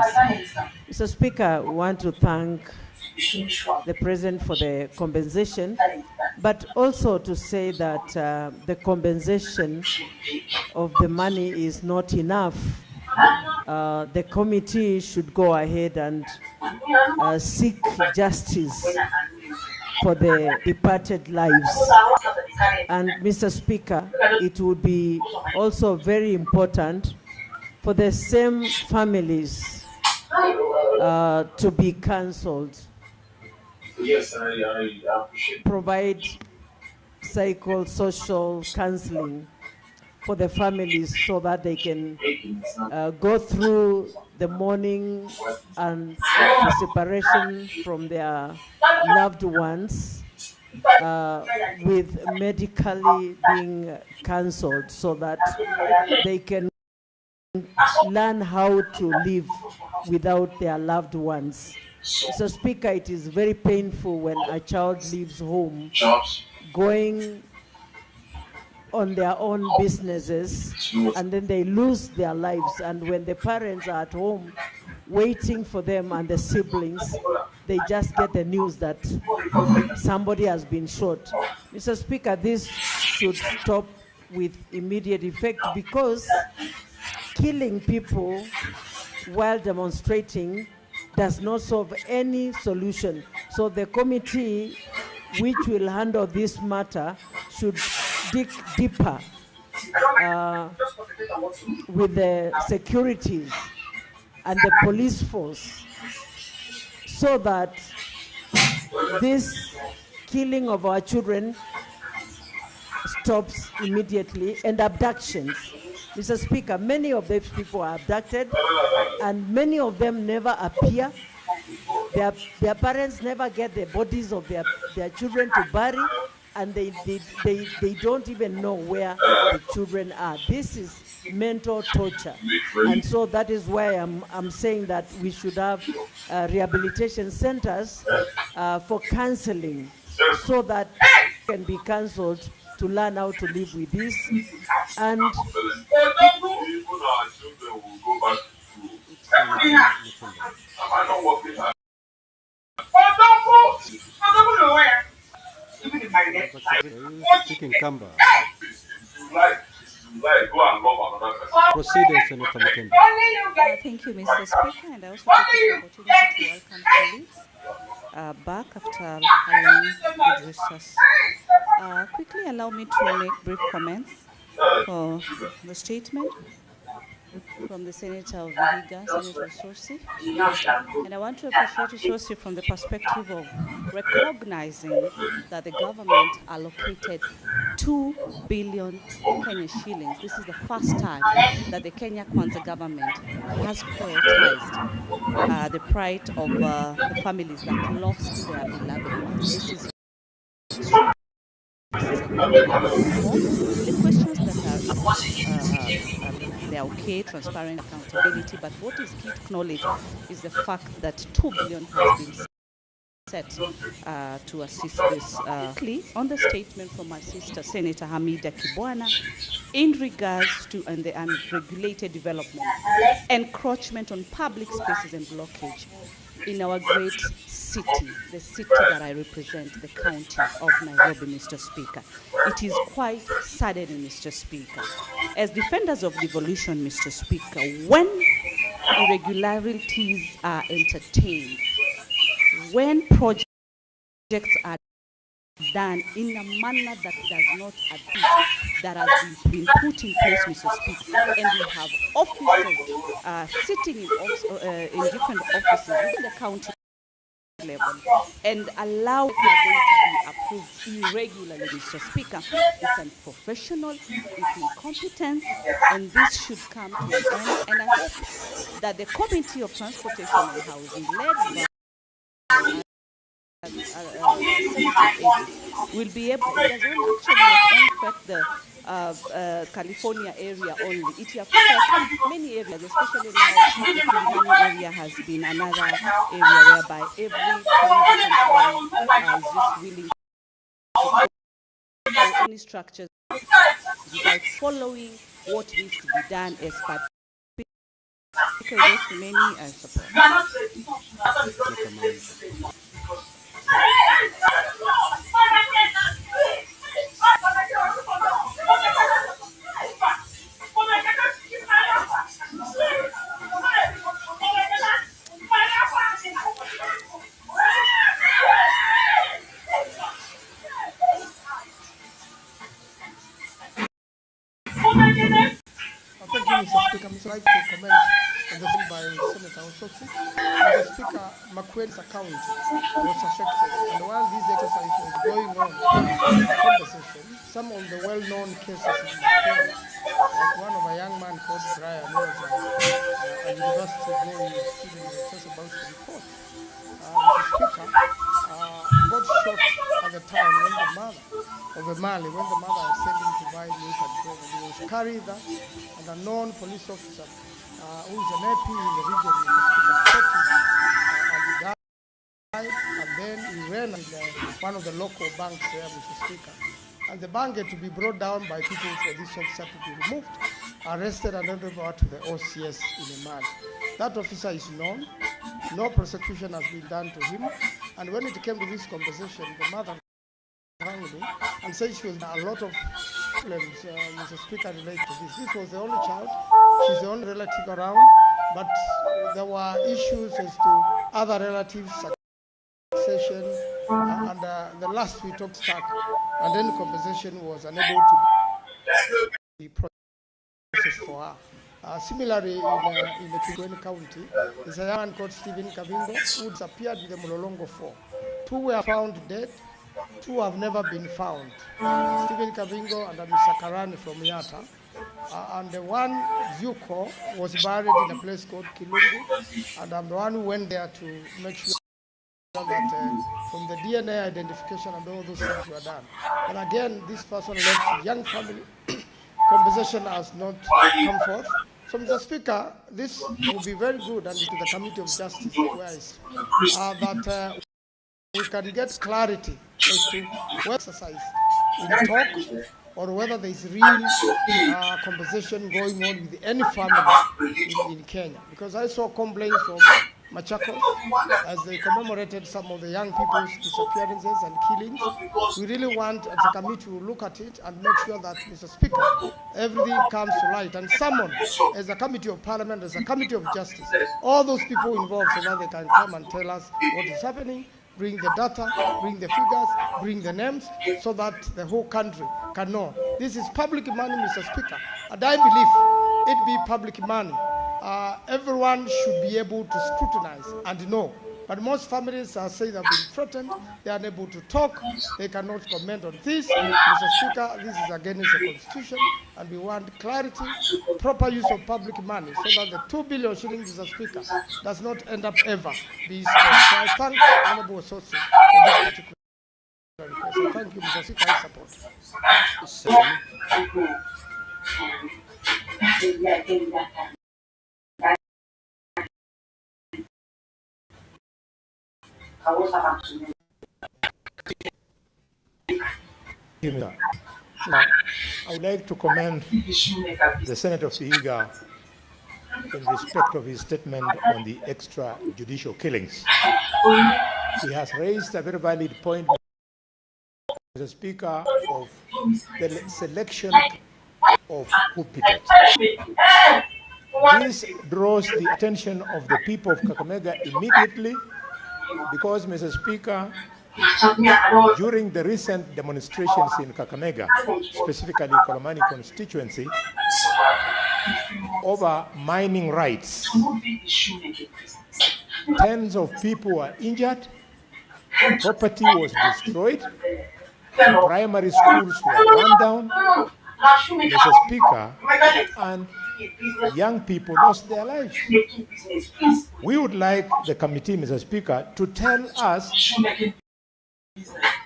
Mr. Speaker, I want to thank the president for the compensation, but also to say that the compensation of the money is not enough. The committee should go ahead and seek justice for the departed lives. And Mr. Speaker, it would be also very important for the same families to be cancelled. Yes, I appreciate it. Provide psychosocial counseling for the families so that they can go through the mourning and the separation from their loved ones with medically being cancelled so that they can learn how to live without their loved ones. Mr. Speaker, it is very painful when a child leaves home going on their own businesses and then they lose their lives. And when the parents are at home waiting for them and the siblings, they just get the news that somebody has been shot. Mr. Speaker, this should stop with immediate effect because killing people while demonstrating does not solve any solution. So the committee which will handle this matter should dig deeper with the securities and the police force so that this killing of our children stops immediately, and abductions. Mr. Speaker, many of these people are abducted and many of them never appear. Their parents never get the bodies of their children to bury, and they don't even know where the children are. This is mental torture. And so that is why I'm saying that we should have rehabilitation centers for counseling so that can be cancelled to learn how to live with this. And Speaking Kamba. Proceedings, Senator Mukende. Thank you, Mr. Speaker, and I also take this opportunity to welcome colleagues back after a long good recess. Quickly allow me to make brief comments for the statement from the Senator of Vihiga, Senator Sosi. And I want to appreciate Sosi from the perspective of recognizing that the government allocated 2 billion Kenya shillings. This is the first time that the Kenya Kwanza government has prioritized the plight of the families that lost their beloved ones. This is history. This is a good reform. The questions that are they are okay, transparent, accountability, but what is key to acknowledge is the fact that 2 billion has been set to assist this. On the statement from my sister, Senator Hamida Kibwana, in regards to the unregulated development, encroachment on public spaces and blockage in our great city, the city that I represent, the county of Nairobi, Mr. Speaker. It is quite saddening, Mr. Speaker. As defenders of devolution, Mr. Speaker, when irregularities are entertained, when projects are done in a manner that does not appease, that has been put in place, Mr. Speaker, and we have officers sitting in different offices within the county level and allow it to be approved irregularly, Mr. Speaker. It's unprofessional, it's incompetence, and this should come to an end. And I hope that the Committee of Transportation and Housing, led by will be able, it doesn't actually affect the California area only. It affects many areas, especially now the Kilimani area has been another area whereby every candidate is just willing to put any structures without following what needs to be done as per those remaining support. Thank you, Mr. Speaker. I'd like to comment on the thing by Senator Ososi. Mr. Speaker, Makuen's account was affected, and while this exercise was going on, compensation, some of the well-known cases in Makuen, like one of a young man called Brian, who was a university boy student, was just about to report. Mr. Speaker, got shot at the time when the mother of a Mali, when the mother was sent him to buy milk and bread, and he was carried that, and a known police officer who is an AP in the region, Mr. Speaker, shot him, and he died, and then he ran in one of the local banks there, Mr. Speaker, and the bank had to be brought down by people for this officer to be removed, arrested, and handed over to the OCS in Mali. That officer is known. No prosecution has been done to him. And when it came to this conversation, the mother rang me and said she was a lot of problems, Mr. Speaker, related to this. This was the only child. She's the only relative around. But there were issues as to other relatives, succession, and the last we talked stuck. And then the conversation was unable to be processed for her. Similarly, in the Kigweni County, there's a young man called Stephen Kabingo who disappeared with the Mololongo 4. 2 were found dead, 2 have never been found. Stephen Kabingo and Mr. Karani from Yata. And the one, Zuko, was buried in a place called Kilungu, and I'm the one who went there to make sure that from the DNA identification and all those things were done. And again, this person left a young family. Conversation has not come forth. So, Mr. Speaker, this will be very good, and to the Committee of Justice, where is that we can get clarity as to whether exercise in talk or whether there is real conversation going on with any family in Kenya. Because I saw complaints from Machakos as they commemorated some of the young people's disappearances and killings. We really want, as a committee, to look at it and make sure that, Mr. Speaker, everything comes to light and summon, as a committee of parliament, as a committee of justice, all those people involved so that they can come and tell us what is happening, bring the data, bring the figures, bring the names, so that the whole country can know. This is public money, Mr. Speaker, and I believe it be public money. Everyone should be able to scrutinize and know. But most families are saying they've been threatened, they are unable to talk, they cannot comment on this. Mr. Speaker, this is against the Constitution, and we want clarity, proper use of public money, so that the 2 billion shillings, Mr. Speaker, does not end up ever being spent. So I thank Honorable Associate for this particular request. So thank you, Mr. Speaker, I support. I would like to commend the Senator of Vihiga in respect of his statement on the extrajudicial killings. He has raised a very valid point, Mr. Speaker, of the selection of who picked it. This draws the attention of the people of Kakamega immediately because, Mr. Speaker, during the recent demonstrations in Kakamega, specifically Kolomani constituency, over mining rights, tens of people were injured, property was destroyed, primary schools were run down, Mr. Speaker, and young people lost their lives. We would like the committee, Mr. Speaker, to tell us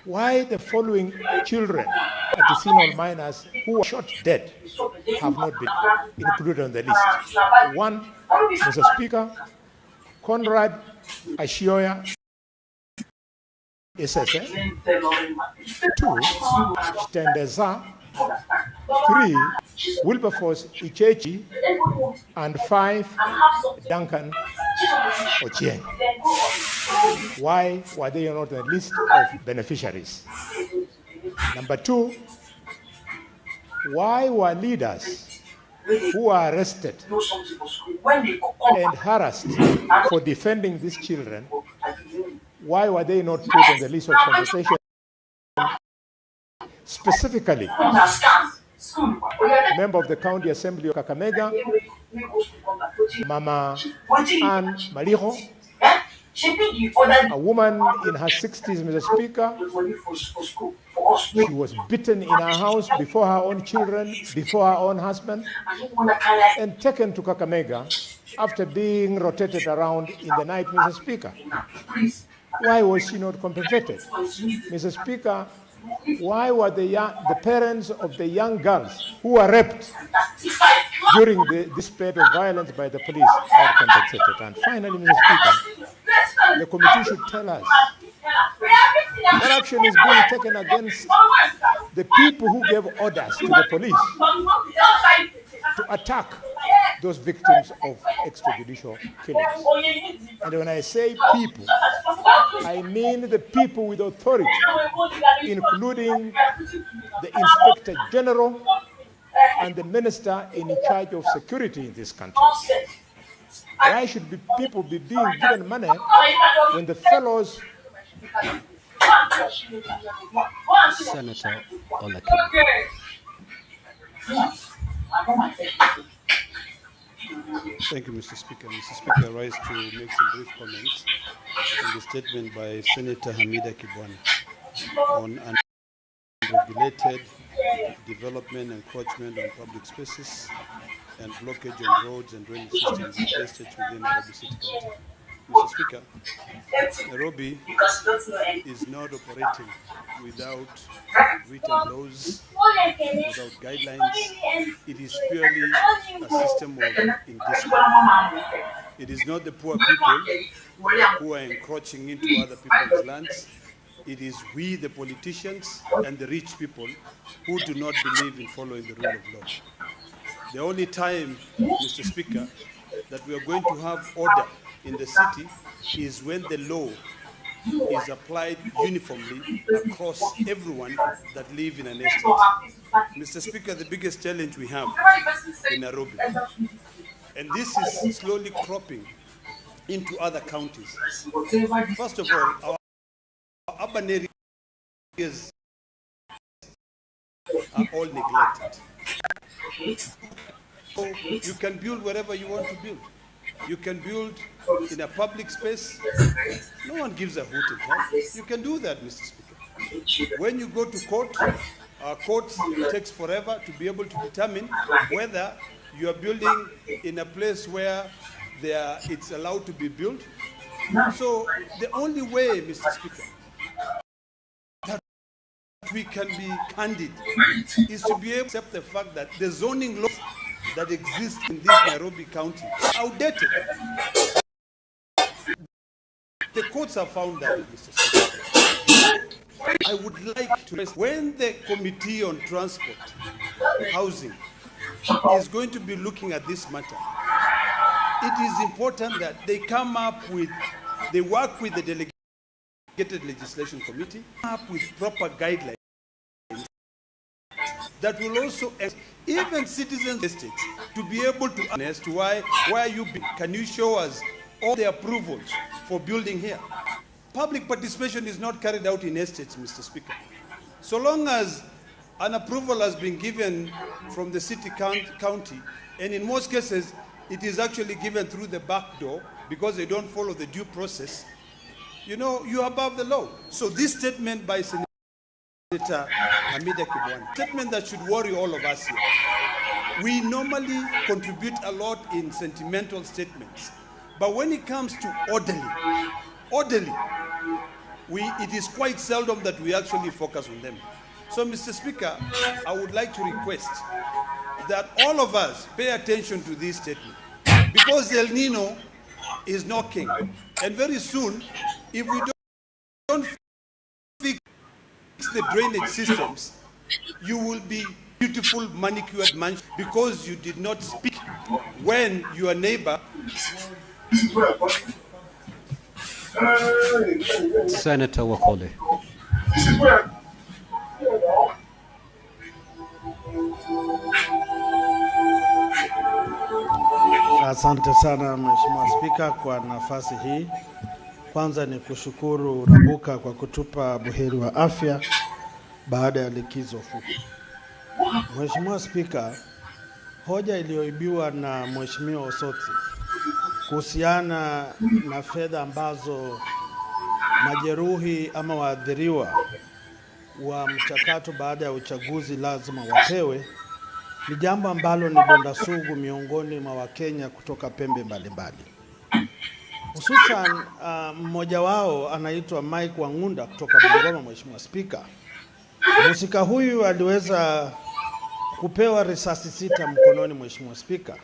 why the following children at the Sinol miners who were shot dead have not been included on the list. 1, Mr. Speaker, Conrad Ashioya Isese. 2, Stendeza. 3, Wilberforce Ichechi. And 5, Duncan Ochieng. Why were they not on the list of beneficiaries? Number two, why were leaders who were arrested and harassed for defending these children, why were they not put on the list of compensation? Specifically, member of the County Assembly of Kakamega, Mama Anne Maliho, a woman in her 60s, Mr. Speaker. She was beaten in her house before her own children, before her own husband, and taken to Kakamega after being rotated around in the night, Mr. Speaker. Why was she not compensated? Mr. Speaker, why were the parents of the young girls who were raped during this spate of violence by the police not compensated? And finally, Mr. Speaker, the committee should tell us what action is being taken against the people who gave orders to the police to attack those victims of extrajudicial killings. And when I say people, I mean the people with authority, including the Inspector General and the Minister in charge of security in this country. Why should people be being given money when the fellows... Senator Olekina. Thank you, Mr. Speaker. Mr. Speaker, I rise to make some brief comments on the statement by Senator Hamida Kibwana on unregulated development, encroachment on public spaces, and blockage on roads and drainage systems in estates within Nairobi City County. Mr. Speaker, Nairobi is not operating without written laws, without guidelines. It is purely a system of indiscipline. It is not the poor people who are encroaching into other people's lands. It is we, the politicians, and the rich people who do not believe in following the rule of law. The only time, Mr. Speaker, that we are going to have order in the city is when the law is applied uniformly across everyone that live in an estate. Mr. Speaker, the biggest challenge we have in Nairobi, and this is slowly cropping into other counties. First of all, our urban areas are all neglected. So you can build wherever you want to build. You can build in a public space. No one gives a hoot in hell. You can do that, Mr. Speaker. When you go to court, our courts takes forever to be able to determine whether you are building in a place where it's allowed to be built. So the only way, Mr. Speaker, that we can be candid is to be able to accept the fact that the zoning laws that exist in this Nairobi County are outdated. The courts have found that, Mr. Speaker. I would like to ask, when the Committee on Transport, Housing is going to be looking at this matter, it is important that they come up with, they work with the Delegated Legislation Committee, come up with proper guidelines that will also, even citizens estates, to be able to ask as to why are you, can you show us all the approvals for building here? Public participation is not carried out in estates, Mr. Speaker. So long as an approval has been given from the city county, and in most cases, it is actually given through the back door because they don't follow the due process, you know, you are above the law. So this statement by Senator Hamida Kibwana, statement that should worry all of us here. We normally contribute a lot in sentimental statements, but when it comes to orderly, it is quite seldom that we actually focus on them. So, Mr. Speaker, I would like to request that all of us pay attention to this statement, because El Nino is knocking, and very soon, if we don't fix the drainage systems, you will be beautiful manicured mansion because you did not speak when your neighbor Senator Wakoli. Asante sana Mheshimiwa Spika kwa nafasi hii. Kwanza ni kushukuru Rabuka kwa kutupa buheri wa afya baada ya likizo fupi. Mheshimiwa Spika, hoja iliyoibiwa na Mheshimiwa Osotsi kuhusiana na fedha ambazo majeruhi ama waathiriwa wa mchakato baada ya uchaguzi lazima wapewe ni jambo ambalo ni donda sugu miongoni mwa Wakenya kutoka pembe mbalimbali. Hususan mmoja wao anaitwa Mike Wangunda kutoka Bungoma. Mheshimiwa Spika, mhusika huyu aliweza kupewa risasi 6 mkononi, Mheshimiwa Spika,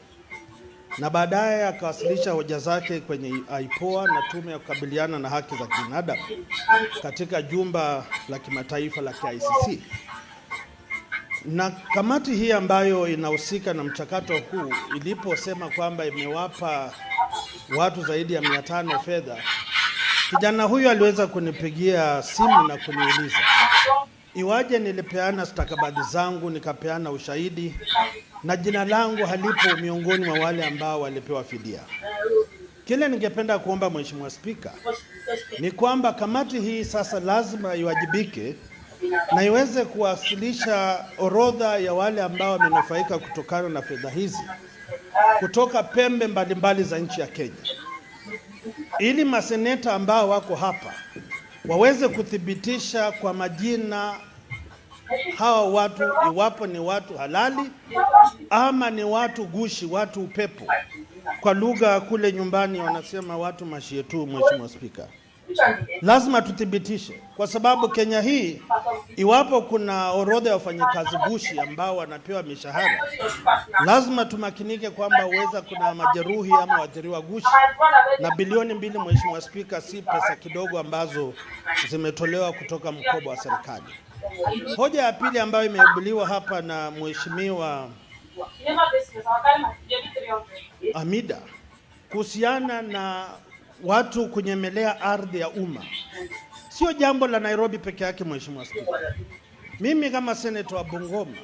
na baadaye akawasilisha hoja zake kwenye IPOA na tume ya kukabiliana na haki za binadamu katika jumba la kimataifa la KICC. Na kamati hii ambayo inahusika na mchakato huu iliposema kwamba imewapa watu zaidi ya 500 fedha, kijana huyu aliweza kunipigia simu na kuniuliza iwaje nilipeana stakabadhi zangu, nikapeana ushahidi na jina langu halipo miongoni mwa wale ambao walipewa fidia. Kile ningependa kuomba Mheshimiwa Spika ni kwamba kamati hii sasa lazima iwajibike na iweze kuwasilisha orodha ya wale ambao wamenufaika kutokana na fedha hizi kutoka pembe mbalimbali za nchi ya Kenya, ili maseneta ambao wako hapa waweze kuthibitisha kwa majina hawa watu iwapo ni watu halali ama ni watu gushi, watu upepo. Kwa lugha kule nyumbani wanasema watu mashietu. Mheshimiwa Spika, lazima tuthibitishe, kwa sababu Kenya hii iwapo kuna orodha ya wafanyakazi gushi ambao wanapewa mishahara, lazima tumakinike kwamba uweza kuna majeruhi ama waathiriwa gushi, na bilioni 2, Mheshimiwa Spika, si pesa kidogo ambazo zimetolewa kutoka mkoba wa serikali. Hoja ya pili ambayo imeibuliwa hapa na Mheshimiwa Hamida kuhusiana na watu kunyemelea ardhi ya umma, sio jambo la Nairobi peke yake. Mheshimiwa Spika, mimi kama seneta wa Bungoma,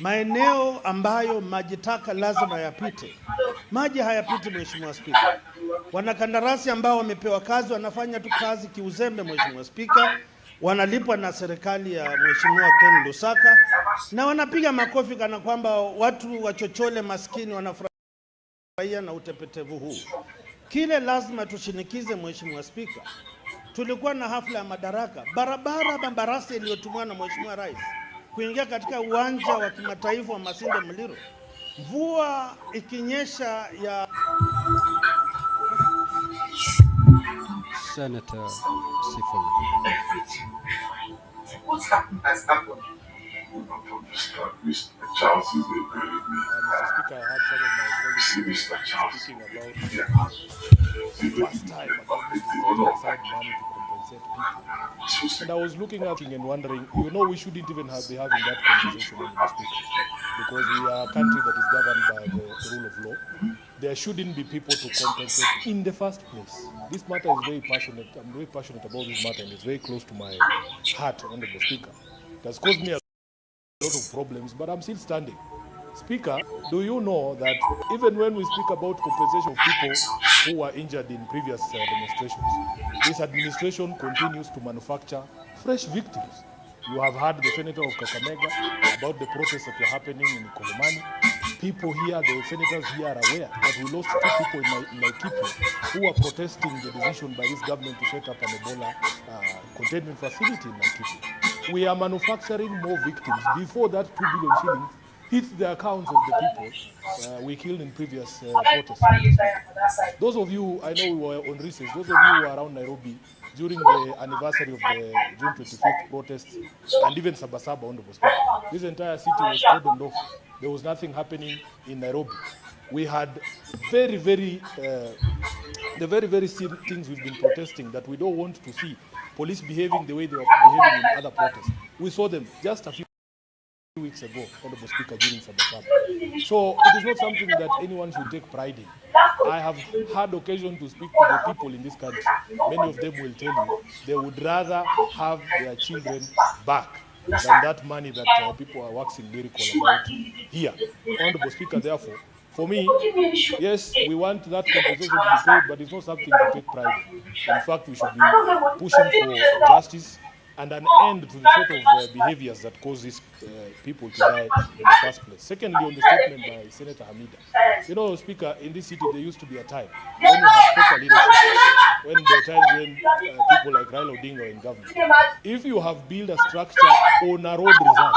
maeneo ambayo maji taka lazima yapite, maji hayapiti. Mheshimiwa Spika, wanakandarasi ambao wamepewa kazi wanafanya tu kazi kiuzembe. Mheshimiwa Spika, wanalipwa na serikali ya Mheshimiwa Ken Lusaka na wanapiga makofi kana kwamba watu wachochole maskini wanafurahia na utepetevu huu. Kile lazima tushinikize. Mheshimiwa Spika, tulikuwa na hafla ya madaraka, barabara Bambarasi iliyotumwa na Mheshimiwa Rais kuingia katika uwanja wa kimataifa wa Masinde Muliro, mvua ikinyesha ya Senator Sifuna. What's happened has happened. Mr. Charles is a very Mr. Speaker, I had some of my colleagues Mr. Charles speaking about the first time about setting aside money to compensate people. And I was looking at it and wondering, we shouldn't even be having that conversation, Mr. Speaker, because we are a country that is governed by the rule of law. There shouldn't be people to compensate in the first place. This matter is very passionate. I'm very passionate about this matter, and it's very close to my heart, Honorable Speaker. It has caused me a lot of problems, but I'm still standing. Speaker, do you know that even when we speak about compensation of people who were injured in previous demonstrations, this administration continues to manufacture fresh victims? You have heard the Senator of Kakamega about the protests that were happening in Kolomani. People here, the senators here are aware that we lost 2 people in Laikipia who were protesting the decision by this government to set up an Ebola containment facility in Laikipia. We are manufacturing more victims before that 2 billion shillings hits the accounts of the people we killed in previous protests. Those of you, I know we were on recess, those of you who were around Nairobi during the anniversary of the June 25th protests, and even Sabasaba, Honorable Speaker, this entire city was cordoned off. There was nothing happening in Nairobi. We had the very things we've been protesting that we don't want to see. Police behaving the way they were behaving in other protests. We saw them just a few weeks weeks ago, Honorable Speaker, during Sabasaba. So it is not something that anyone should take pride in. I have had occasion to speak to the people in this country. Many of them will tell you they would rather have their children back than that money that people are waxing lyrical about here. Honorable Speaker, therefore, for me, yes, we want that compensation to be paid, but it's not something to take pride in. In fact, we should be pushing for justice and an end to the sort of behaviors that cause these people to die in the first place. Secondly, on the statement by Senator Hamida, you know, Speaker, in this city there used to be a time when we had proper leadership, when there were times when people like Raila Odinga were in government. If you have built a structure on a road reserve,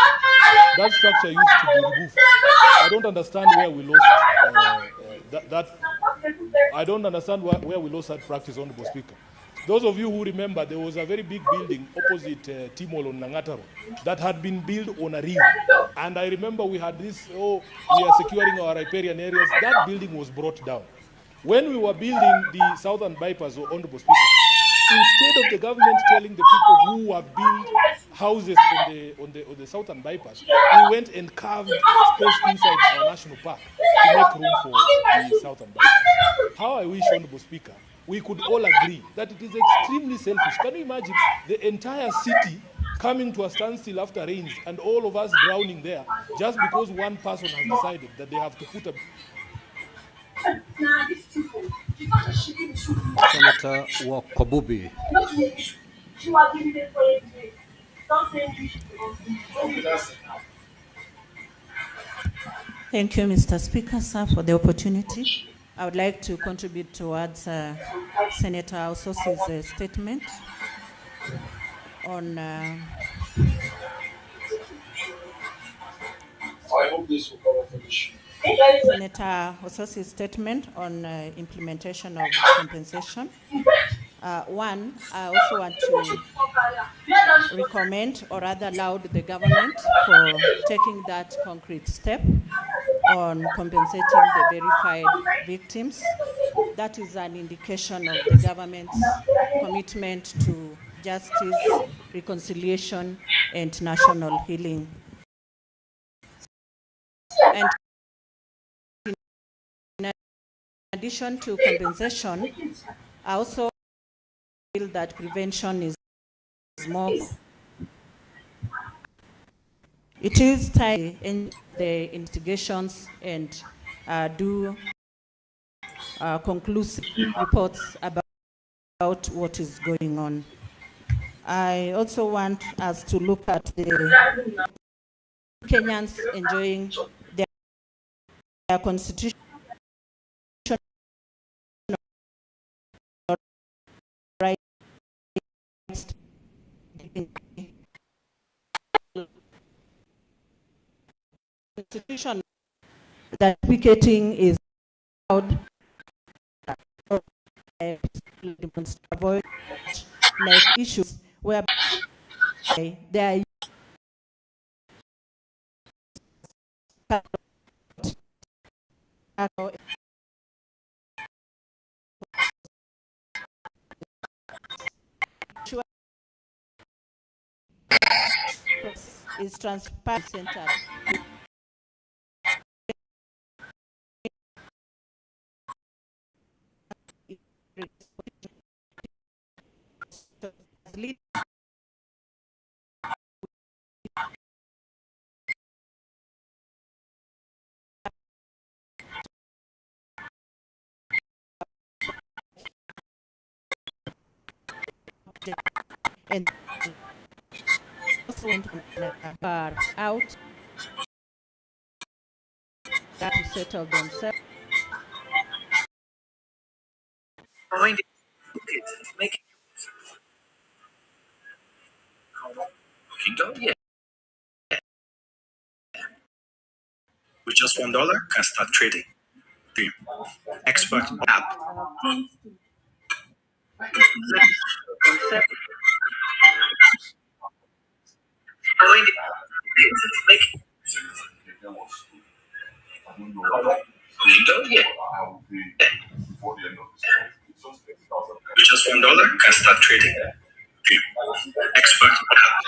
that structure used to be removed. I don't understand where we lost that. I don't understand where we lost that practice, Honorable Speaker. Those of you who remember, there was a very big building opposite Timol on Nangata Road that had been built on a reef. And I remember we had this, oh, we are securing our riparian areas. That building was brought down. When we were building the southern bypass, Honorable Speaker, instead of the government telling the people who have built houses on the southern bypass, we went and carved space inside our national park to make room for the southern bypass. How I wish, Honorable Speaker, we could all agree that it is extremely selfish. Can you imagine the entire city coming to a standstill after rains and all of us drowning there just because one person has decided that they have to put a... Senator Wakabubi. Thank you, Mr. Speaker, sir, for the opportunity. I would like to contribute towards Senator Ausosi's statement on I hope this will cover for the issue. Senator Ausosi's statement on implementation of compensation. One, I also want to recommend or rather laud the government for taking that concrete step on compensating the verified victims. That is an indication of the government's commitment to justice, reconciliation, and national healing. And in addition to compensation, I also feel that prevention is more. It is time in the investigations and do conclusive reports about what is going on. I also want us to look at the Kenyans enjoying their constitutional rights. Constitution that picketing is allowed, avoid like issues where there is transparent centered. And also went out that to settle themselves. Make Kingdom, yeah. With just $1 can start trading. The expert app. Kingdom, yeah. With just $1 can start trading. The expert app.